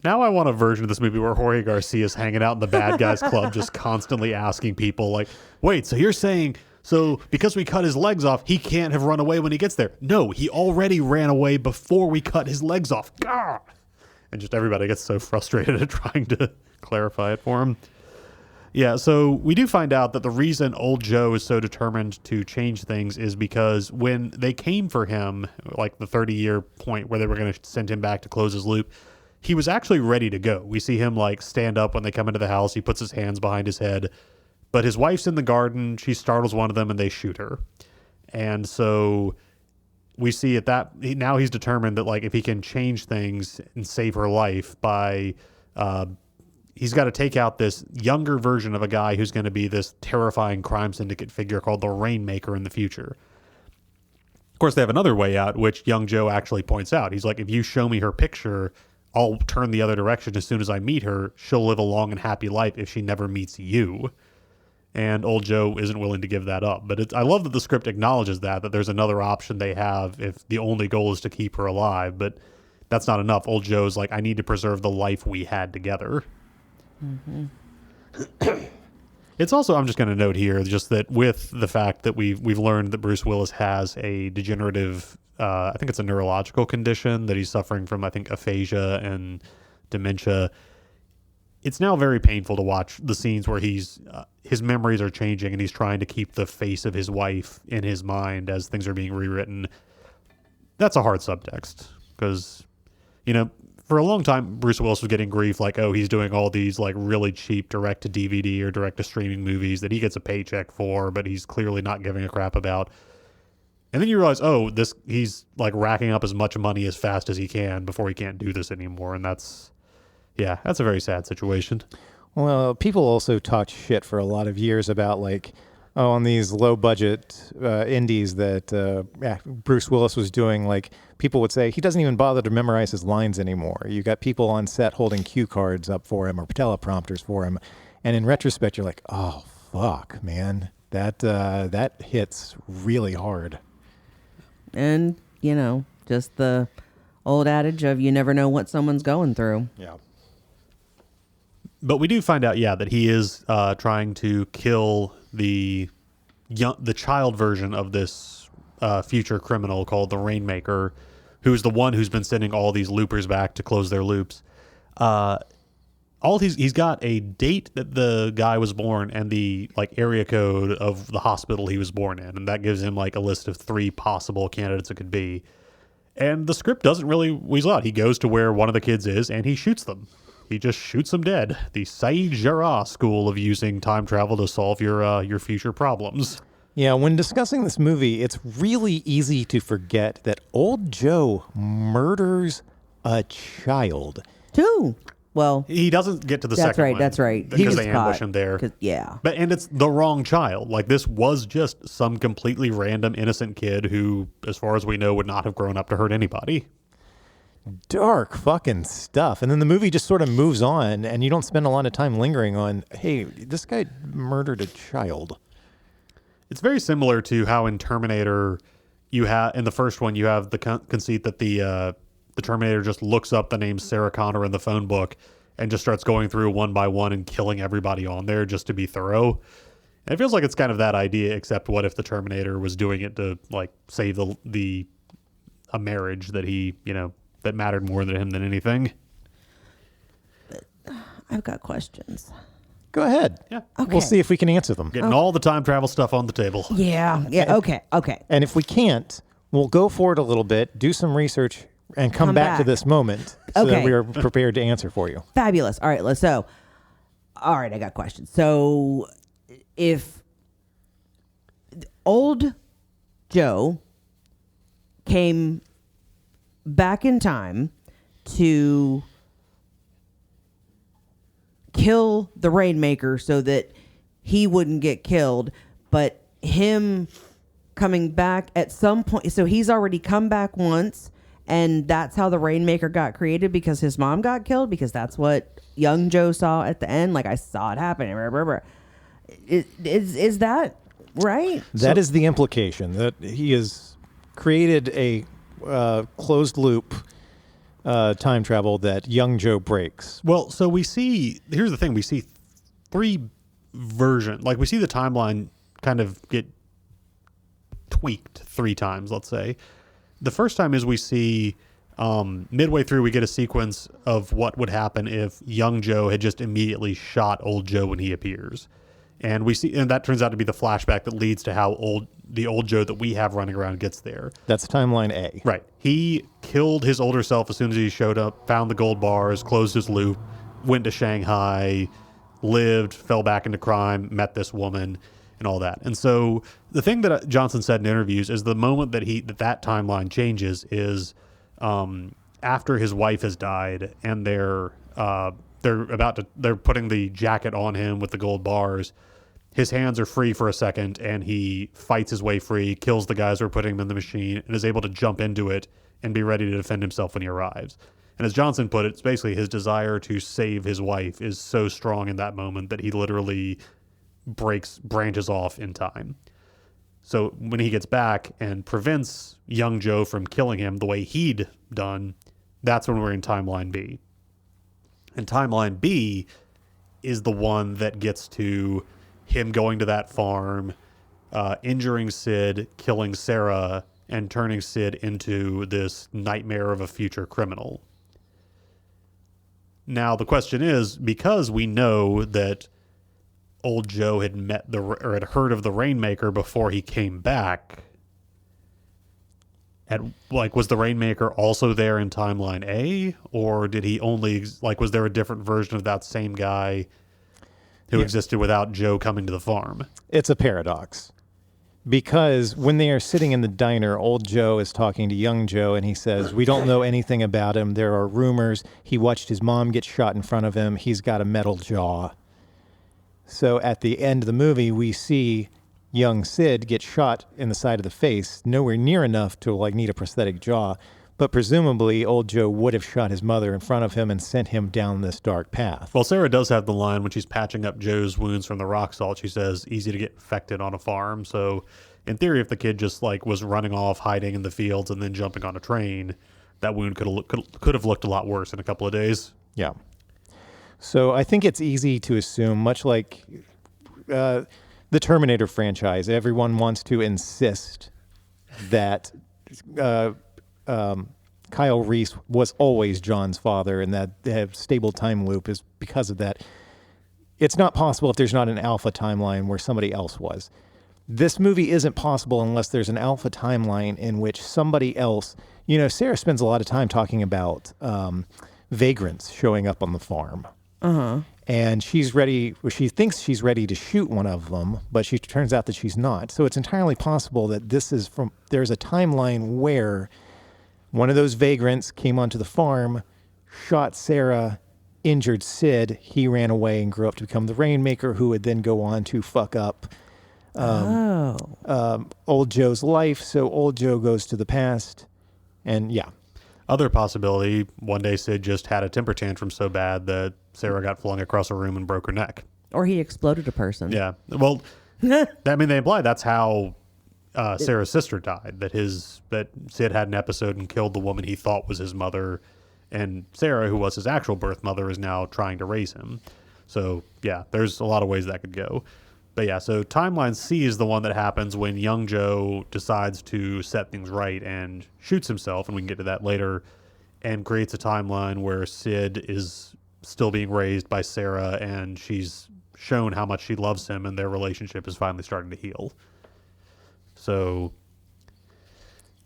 Now I want a version of this movie where Jorge Garcia is hanging out in the bad guys club just constantly asking people like, wait, so you're saying, so because we cut his legs off, he can't have run away when he gets there? No, he already ran away before we cut his legs off. Gah! And just everybody gets so frustrated at trying to clarify it for him. Yeah, so we do find out that the reason old Joe is so determined to change things is because when they came for him, like the 30-year point where they were going to send him back to close his loop, he was actually ready to go. We see him like stand up when they come into the house. He puts his hands behind his head. But his wife's in the garden. She startles one of them and they shoot her. And so we see at that, now he's determined that like if he can change things and save her life by he's got to take out this younger version of a guy who's going to be this terrifying crime syndicate figure called the Rainmaker in the future. Of course, they have another way out, which young Joe actually points out. He's like, if you show me her picture, I'll turn the other direction as soon as I meet her. She'll live a long and happy life if she never meets you. And old Joe isn't willing to give that up. But I love that the script acknowledges that there's another option they have if the only goal is to keep her alive. But that's not enough. Old Joe's like, I need to preserve the life we had together. Mm-hmm. It's also, I'm just going to note here, just that with the fact that we've learned that Bruce Willis has a degenerative, I think it's a neurological condition that he's suffering from, I think, aphasia and dementia. It's now very painful to watch the scenes where his memories are changing and he's trying to keep the face of his wife in his mind as things are being rewritten. That's a hard subtext because, for a long time, Bruce Willis was getting grief like, oh, he's doing all these like really cheap direct-to-DVD or direct-to-streaming movies that he gets a paycheck for, but he's clearly not giving a crap about. And then you realize, oh, he's like racking up as much money as fast as he can before he can't do this anymore. And that's a very sad situation. Well, people also talked shit for a lot of years about like, on these low-budget indies that Bruce Willis was doing, like, people would say he doesn't even bother to memorize his lines anymore. You got people on set holding cue cards up for him or teleprompters for him, and in retrospect, you're like, oh, fuck, man. That hits really hard. And, just the old adage of you never know what someone's going through. Yeah. But we do find out, that he is trying to kill the child version of this future criminal called the Rainmaker, who's the one who's been sending all these loopers back to close their loops. He's got a date that the guy was born and the like area code of the hospital he was born in, and that gives him like a list of 3 possible candidates it could be. And the script doesn't really weasel out. He goes to where one of the kids is and he shoots them. He just shoots them dead. The Saeed Jarrah school of using time travel to solve your future problems. Yeah, when discussing this movie, it's really easy to forget that old Joe murders a child. 2. Well, he doesn't get to the second one. That's right. Because they ambush him there. Yeah. And it's the wrong child. Like, this was just some completely random, innocent kid who, as far as we know, would not have grown up to hurt anybody. Dark fucking stuff. And then the movie just sort of moves on, and you don't spend a lot of time lingering on, hey, this guy murdered a child. It's very similar to how in Terminator, in the first one, you have the conceit that the Terminator just looks up the name Sarah Connor in the phone book and just starts going through one by one and killing everybody on there just to be thorough. And it feels like it's kind of that idea, except what if the Terminator was doing it to like save a marriage that he, that mattered more to him than anything. I've got questions. Go ahead. Yeah. Okay. We'll see if we can answer them. Getting all the time travel stuff on the table. Yeah. Okay. And if we can't, we'll go forward a little bit, do some research, and come back to this moment so that we are prepared to answer for you. Fabulous. All right. All right, I got questions. So if old Joe came back in time to kill the Rainmaker so that he wouldn't get killed, but him coming back at some point, so he's already come back once, and that's how the Rainmaker got created, because his mom got killed, because that's what young Joe saw at the end. Like, I saw it happen. Is that right? That is the implication, that he has created a closed loop time travel that young Joe breaks. Well, so here's the thing, we see 3 versions. Like, we see the timeline kind of get tweaked 3 times, let's say. The first time is we see midway through, we get a sequence of what would happen if young Joe had just immediately shot old Joe when he appears. And that turns out to be the flashback that leads to how the old Joe that we have running around gets there. That's timeline A. Right. He killed his older self as soon as he showed up, found the gold bars, closed his loop, went to Shanghai, lived, fell back into crime, met this woman, and all that. And so the thing that Johnson said in interviews is the moment that timeline changes is after his wife has died and they're they're putting the jacket on him with the gold bars. His hands are free for a second, and he fights his way free, kills the guys who are putting him in the machine, and is able to jump into it and be ready to defend himself when he arrives. And as Johnson put it, it's basically his desire to save his wife is so strong in that moment that he literally branches off in time. So when he gets back and prevents young Joe from killing him the way he'd done, that's when we're in Timeline B. And Timeline B is the one that gets to him going to that farm, injuring Sid, killing Sarah, and turning Sid into this nightmare of a future criminal. Now, the question is, because we know that old Joe had had heard of the Rainmaker before he came back, was the Rainmaker also there in Timeline A? Or did he only, was there a different version of that same guy who existed without Joe coming to the farm? It's a paradox. Because when they are sitting in the diner, old Joe is talking to young Joe, and he says, we don't know anything about him. There are rumors. He watched his mom get shot in front of him. He's got a metal jaw. So at the end of the movie, we see young Sid get shot in the side of the face, nowhere near enough to need a prosthetic jaw. But presumably, old Joe would have shot his mother in front of him and sent him down this dark path. Well, Sarah does have the line when she's patching up Joe's wounds from the rock salt. She says, easy to get infected on a farm. So in theory, if the kid just was running off, hiding in the fields, and then jumping on a train, that wound could have looked a lot worse in a couple of days. Yeah. So I think it's easy to assume, much like the Terminator franchise, everyone wants to insist that Kyle Reese was always John's father, and that the stable time loop is because of that. It's not possible if there's not an alpha timeline where somebody else was. This movie isn't possible unless there's an alpha timeline in which somebody else, Sarah spends a lot of time talking about vagrants showing up on the farm. Uh-huh. And she thinks she's ready to shoot one of them, but she turns out that she's not. So it's entirely possible that there's a timeline where one of those vagrants came onto the farm, shot Sarah, injured Sid. He ran away and grew up to become the Rainmaker, who would then go on to fuck up old Joe's life. So old Joe goes to the past, and yeah. Other possibility, one day Sid just had a temper tantrum so bad that Sarah got flung across a room and broke her neck. Or he exploded a person. Yeah. Well, they imply that's how Sarah's sister died, that Sid had an episode and killed the woman he thought was his mother, and Sarah, who was his actual birth mother, is now trying to raise him. So, yeah, there's a lot of ways that could go. But yeah, so Timeline C is the one that happens when young Joe decides to set things right and shoots himself, and we can get to that later, and creates a timeline where Sid is still being raised by Sarah, and she's shown how much she loves him, and their relationship is finally starting to heal. So,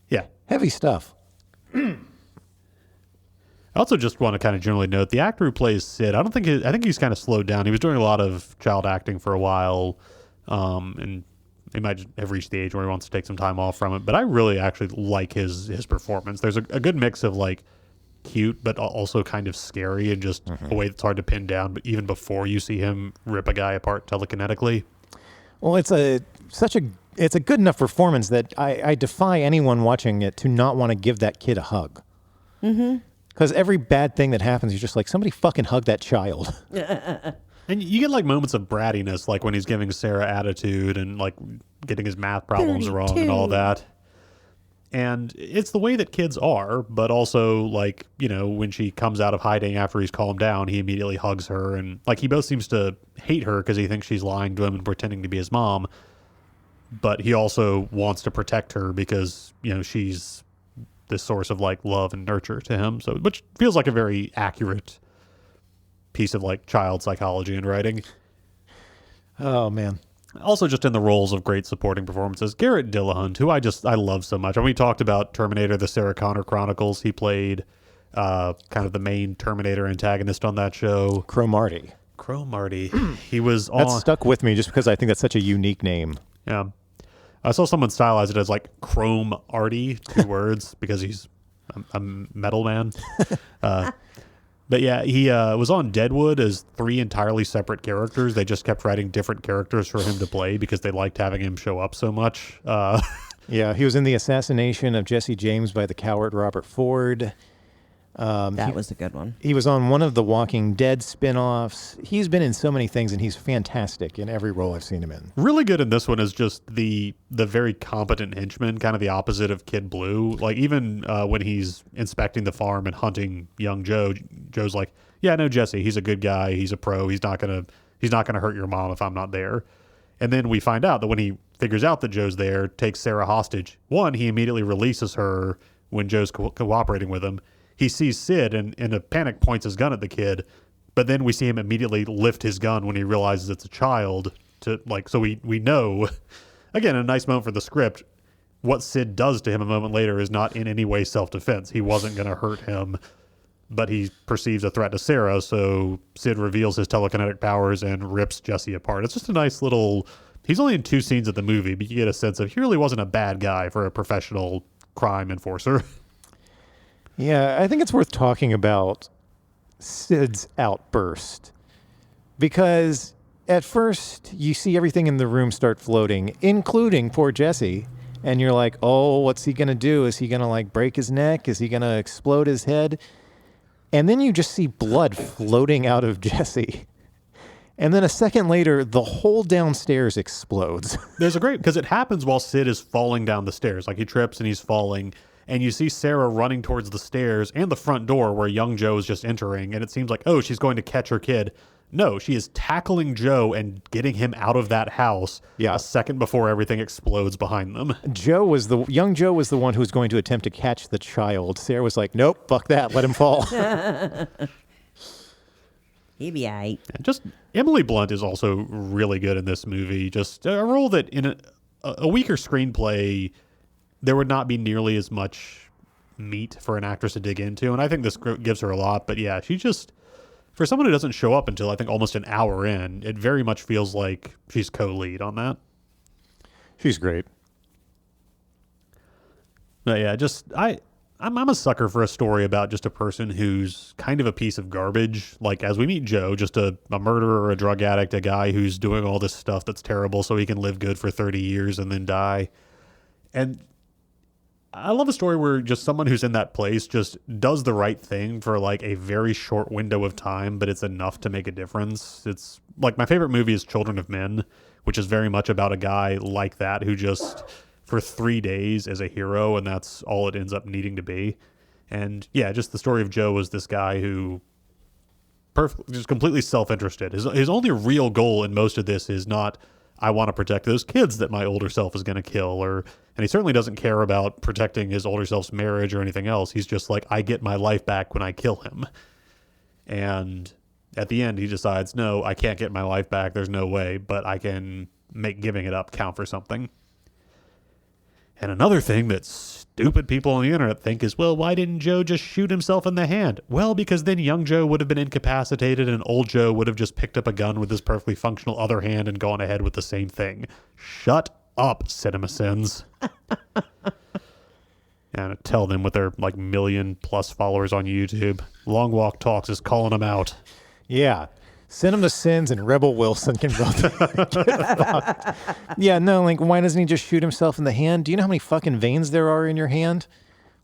yeah. Heavy stuff. I also just want to kind of generally note the actor who plays Sid. I think he's kind of slowed down. He was doing a lot of child acting for a while, and he might just have reached the age where he wants to take some time off from it. But I really actually like his performance. There's a good mix of cute, but also kind of scary, and just a way that's hard to pin down. But even before you see him rip a guy apart telekinetically. Well, it's a good enough performance that I defy anyone watching it to not want to give that kid a hug. Mm-hmm. Because every bad thing that happens, you're just like, somebody fucking hug that child. And you get moments of brattiness, like when he's giving Sarah attitude and getting his math problems wrong and all that. And it's the way that kids are, but also when she comes out of hiding after he's calmed down, he immediately hugs her. And he both seems to hate her because he thinks she's lying to him and pretending to be his mom. But he also wants to protect her because, she's this source of love and nurture to him. So, which feels like a very accurate piece of child psychology and writing. Oh man. Also just in the roles of great supporting performances, Garrett Dillahunt, who I love so much. When we talked about Terminator, the Sarah Connor Chronicles, he played kind of the main Terminator antagonist on that show. Crow Marty. He was on... That stuck with me just because I think that's such a unique name. Yeah. I saw someone stylize it as Chrome Artie, 2 words, because he's a metal man. But yeah, he was on Deadwood as 3 entirely separate characters. They just kept writing different characters for him to play because they liked having him show up so much. Yeah, he was in the assassination of Jesse James by the coward Robert Ford. That was a good one. He was on one of the Walking Dead spinoffs. He's been in so many things, and he's fantastic in every role I've seen him in. Really good in this one is just the very competent henchman, kind of the opposite of Kid Blue. Like even when he's inspecting the farm and hunting young Joe, Joe's like, "Yeah, I know Jesse. He's a good guy. He's a pro. He's not gonna hurt your mom if I'm not there." And then we find out that when he figures out that Joe's there, takes Sarah hostage. One, he immediately releases her when Joe's cooperating with him. He sees Sid and in a panic points his gun at the kid, but then we see him immediately lift his gun when he realizes it's a child. So we know, again, a nice moment for the script. What Sid does to him a moment later is not in any way self-defense. He wasn't going to hurt him, but he perceives a threat to Sarah, so Sid reveals his telekinetic powers and rips Jesse apart. It's just a nice little... He's only in 2 scenes of the movie, but you get a sense of he really wasn't a bad guy for a professional crime enforcer. Yeah, I think it's worth talking about Sid's outburst because at first you see everything in the room start floating, including poor Jesse, and you're like, oh, what's he going to do? Is he going to like break his neck? Is he going to explode his head? And then you just see blood floating out of Jesse. And then a second later, the whole downstairs explodes. There's a great, because it happens while Sid is falling down the stairs. Like he trips and he's falling. And you see Sarah running towards the stairs and the front door where young Joe is just entering. And it seems like, oh, she's going to catch her kid. No, she is tackling Joe and getting him out of that house a second before everything explodes behind them. Young Joe was the one who was going to attempt to catch the child. Sarah was like, nope, fuck that, let him fall. He'd be all right. And just Emily Blunt is also really good in this movie. Just a role that in a weaker screenplay, there would not be nearly as much meat for an actress to dig into. And I think this gives her a lot. But yeah, she just, for someone who doesn't show up until I think almost an hour in, it very much feels like she's co-lead on that. She's great. But yeah, I'm a sucker for a story about just a person who's kind of a piece of garbage. Like as we meet Joe, just a murderer, a drug addict, a guy who's doing all this stuff that's terrible so he can live good for 30 years and then die. And I love a story where just someone who's in that place just does the right thing for like a very short window of time, but it's enough to make a difference. It's like my favorite movie is Children of Men, which is very much about a guy like that who just for 3 days is a hero, and that's all it ends up needing to be. And yeah, just the story of Joe was this guy who just completely self-interested. His only real goal in most of this is not, I want to protect those kids that my older self is going to kill, and he certainly doesn't care about protecting his older self's marriage or anything else. He's just like, I get my life back when I kill him. And at the end, he decides, no, I can't get my life back. There's no way, but I can make giving it up count for something. And another thing that stupid people on the internet think is, well, why didn't Joe just shoot himself in the hand? Well, because then young Joe would have been incapacitated and old Joe would have just picked up a gun with his perfectly functional other hand and gone ahead with the same thing. Shut up, CinemaSins. And tell them with their like 1 million+ followers on YouTube. Long Walk Talks is calling them out. Yeah. CinemaSins and Rebel Wilson can both get fucked. Yeah, no, like, why doesn't he just shoot himself in the hand? Do you know how many fucking veins there are in your hand?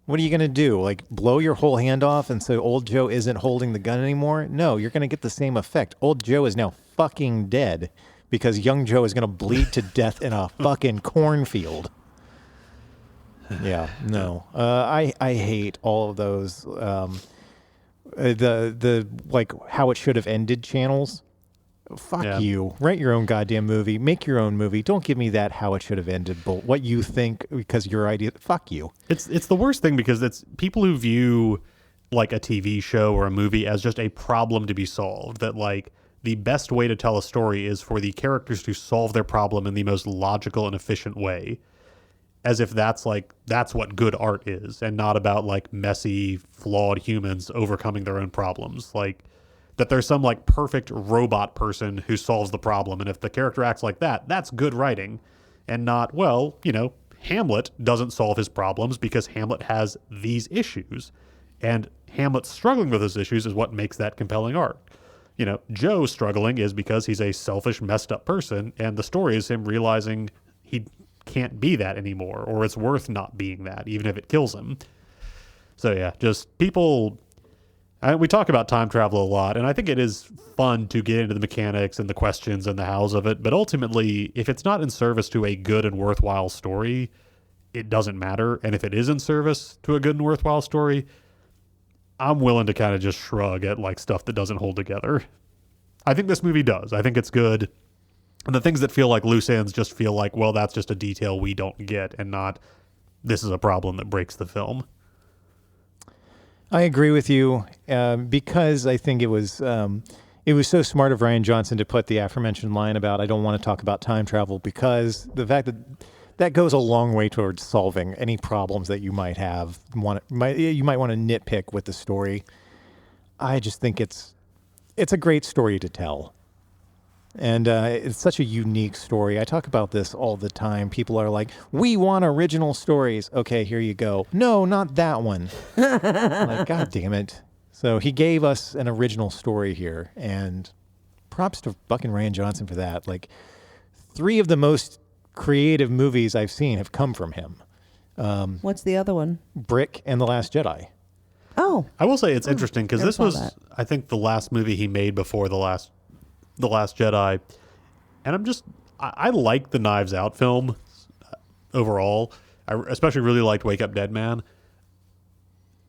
What are you going to do? Like, blow your whole hand off and so old Joe isn't holding the gun anymore? No, you're going to get the same effect. Old Joe is now fucking dead because young Joe is going to bleed to death in a fucking cornfield. Yeah, no. I hate all of those... the like how it should have ended channels. Fuck you. Write your own goddamn movie. Make your own movie. Don't give me that how it should have ended, but what you think because your idea. Fuck you. It's the worst thing because it's people who view like a TV show or a movie as just a problem to be solved. That like the best way to tell a story is for the characters to solve their problem in the most logical and efficient way. As if that's what good art is and not about like messy, flawed humans overcoming their own problems. Like that there's some like perfect robot person who solves the problem. And if the character acts like that, that's good writing and not, well, Hamlet doesn't solve his problems because Hamlet has these issues and Hamlet struggling with those issues is what makes that compelling arc. You know, Joe struggling is because he's a selfish, messed up person, and the story is him realizing he can't be that anymore, or it's worth not being that, even if it kills him. So yeah, just people... we talk about time travel a lot, and I think it is fun to get into the mechanics and the questions and the hows of it, but ultimately, if it's not in service to a good and worthwhile story, it doesn't matter. And if it is in service to a good and worthwhile story, I'm willing to kind of just shrug at like stuff that doesn't hold together. I think this movie does. I think it's good. And the things that feel like loose ends just feel like, well, that's just a detail we don't get, and not this is a problem that breaks the film. I agree with you because I think it was so smart of Rian Johnson to put the aforementioned line about I don't want to talk about time travel, because the fact that goes a long way towards solving any problems that you might have. You might want to nitpick with the story. I just think it's a great story to tell. And it's such a unique story. I talk about this all the time. People are like, we want original stories. Okay, here you go. No, not that one. Like, God damn it. So he gave us an original story here. And props to fucking Rian Johnson for that. Like, 3 of the most creative movies I've seen have come from him. What's the other one? Brick and The Last Jedi. Oh. I will say it's interesting because this was, that. I think, the last movie he made before The Last Jedi. And I like the Knives Out film overall. I especially really liked Wake Up Dead Man.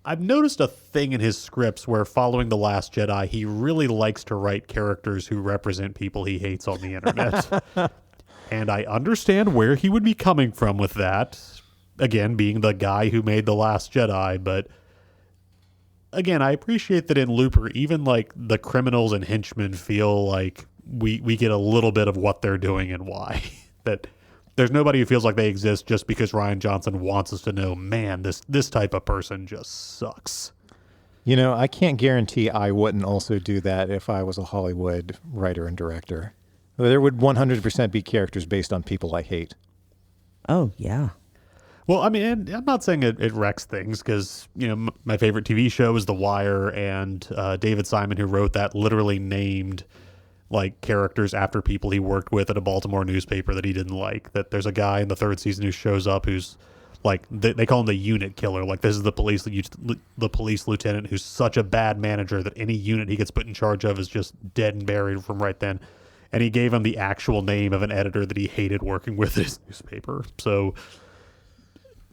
I've noticed a thing in his scripts where following The Last Jedi, he really likes to write characters who represent people he hates on the internet. And I understand where he would be coming from with that. Again, being the guy who made The Last Jedi. But again, I appreciate that in Looper, even like the criminals and henchmen feel like we get a little bit of what they're doing and why. That there's nobody who feels like they exist just because Rian Johnson wants us to know, man, this type of person just sucks. You know, I can't guarantee I wouldn't also do that if I was a Hollywood writer and director. There would 100% be characters based on people I hate. Oh, yeah. Well, I mean, and I'm not saying it wrecks things because, you know, my favorite TV show is The Wire, and David Simon, who wrote that, literally named like characters after people he worked with at a Baltimore newspaper that he didn't like. That there's a guy in the 3rd season who shows up who's like, they call him the unit killer. Like, this is the police lieutenant who's such a bad manager that any unit he gets put in charge of is just dead and buried from right then. And he gave him the actual name of an editor that he hated working with at his newspaper. So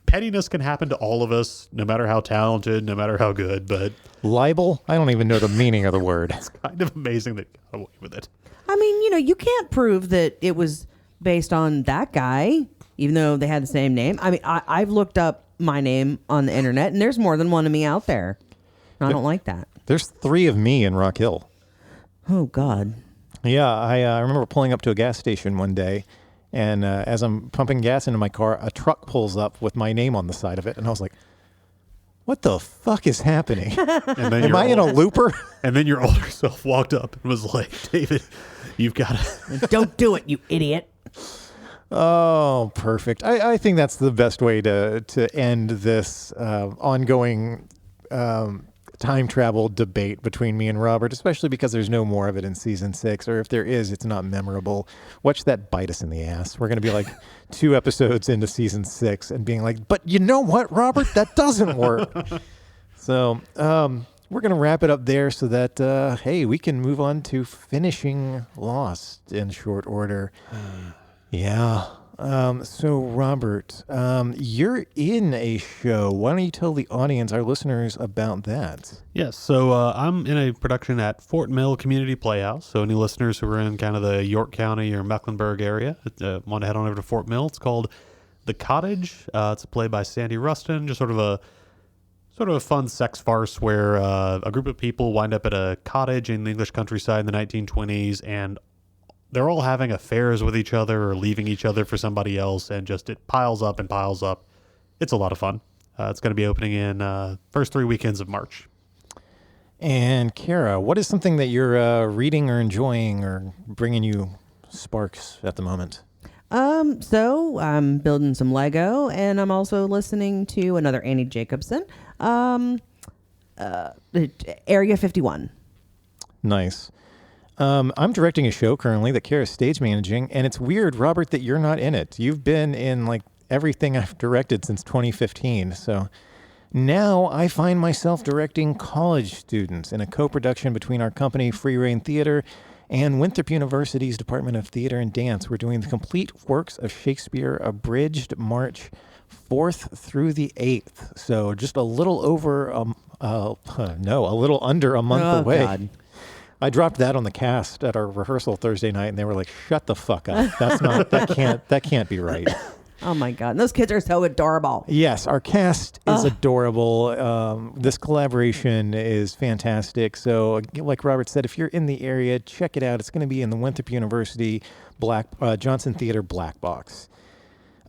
pettiness can happen to all of us, no matter how talented, no matter how good. But libel? I don't even know the meaning of the word. It's kind of amazing that he got away with it. I mean, you know, you can't prove that it was based on that guy, even though they had the same name. I mean, I've looked up my name on the internet, and there's more than one of me out there. I don't like that. There's 3 of me in Rock Hill. Oh, God. Yeah, I remember pulling up to a gas station one day, and as I'm pumping gas into my car, a truck pulls up with my name on the side of it, and I was like, what the fuck is happening? And then Am I in a looper? And then your older self walked up and was like, David, you've got to... Don't do it, you idiot. Oh, perfect. I think that's the best way to end this ongoing time travel debate between me and Robert, especially because there's no more of it in season 6, or if there is, it's not memorable. Watch that bite us in the ass. We're going to be like 2 episodes into season 6 and being like, but you know what, Robert, that doesn't work. So we're going to wrap it up there so that, hey, we can move on to finishing Lost in short order. Yeah. So Robert, you're in a show. Why don't you tell the audience, our listeners, about that? Yes. So I'm in a production at Fort Mill Community Playhouse. So any listeners who are in kind of the York County or Mecklenburg area want to head on over to Fort Mill. It's called The Cottage. It's a play by Sandy Rustin. Just sort of a fun sex farce where a group of people wind up at a cottage in the English countryside in the 1920s, and they're all having affairs with each other or leaving each other for somebody else, and just it piles up and piles up. It's a lot of fun. It's going to be opening in first 3 weekends of March. And Cara, what is something that you're reading or enjoying or bringing you sparks at the moment? So I'm building some Lego, and I'm also listening to another Annie Jacobson. Area 51. Nice. I'm directing a show currently that Cara's stage managing, and it's weird, Robert, that you're not in it. You've been in like everything I've directed since 2015. So now I find myself directing college students in a co-production between our company, Free Reign Theater, and Winthrop University's Department of Theater and Dance. We're doing the complete works of Shakespeare, abridged March 4th through the 8th. So just a little over, a little under a month away. God. I dropped that on the cast at our rehearsal Thursday night, and they were like, "Shut the fuck up! That can't be right." Oh my God. And those kids are so adorable. Yes, our cast is adorable. This collaboration is fantastic. So, like Robert said, if you're in the area, check it out. It's going to be in the Winthrop University Johnson Theater Black Box.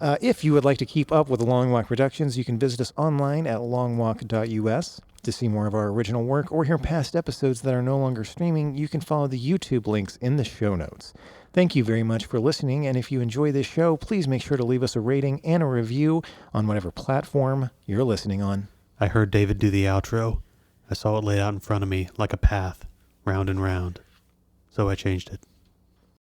If you would like to keep up with the Long Walk Productions, you can visit us online at longwalk.us. To see more of our original work or hear past episodes that are no longer streaming, you can follow the YouTube links in the show notes. Thank you very much for listening, and if you enjoy this show, please make sure to leave us a rating and a review on whatever platform you're listening on. I heard David do the outro. I saw it laid out in front of me like a path, round and round. So I changed it.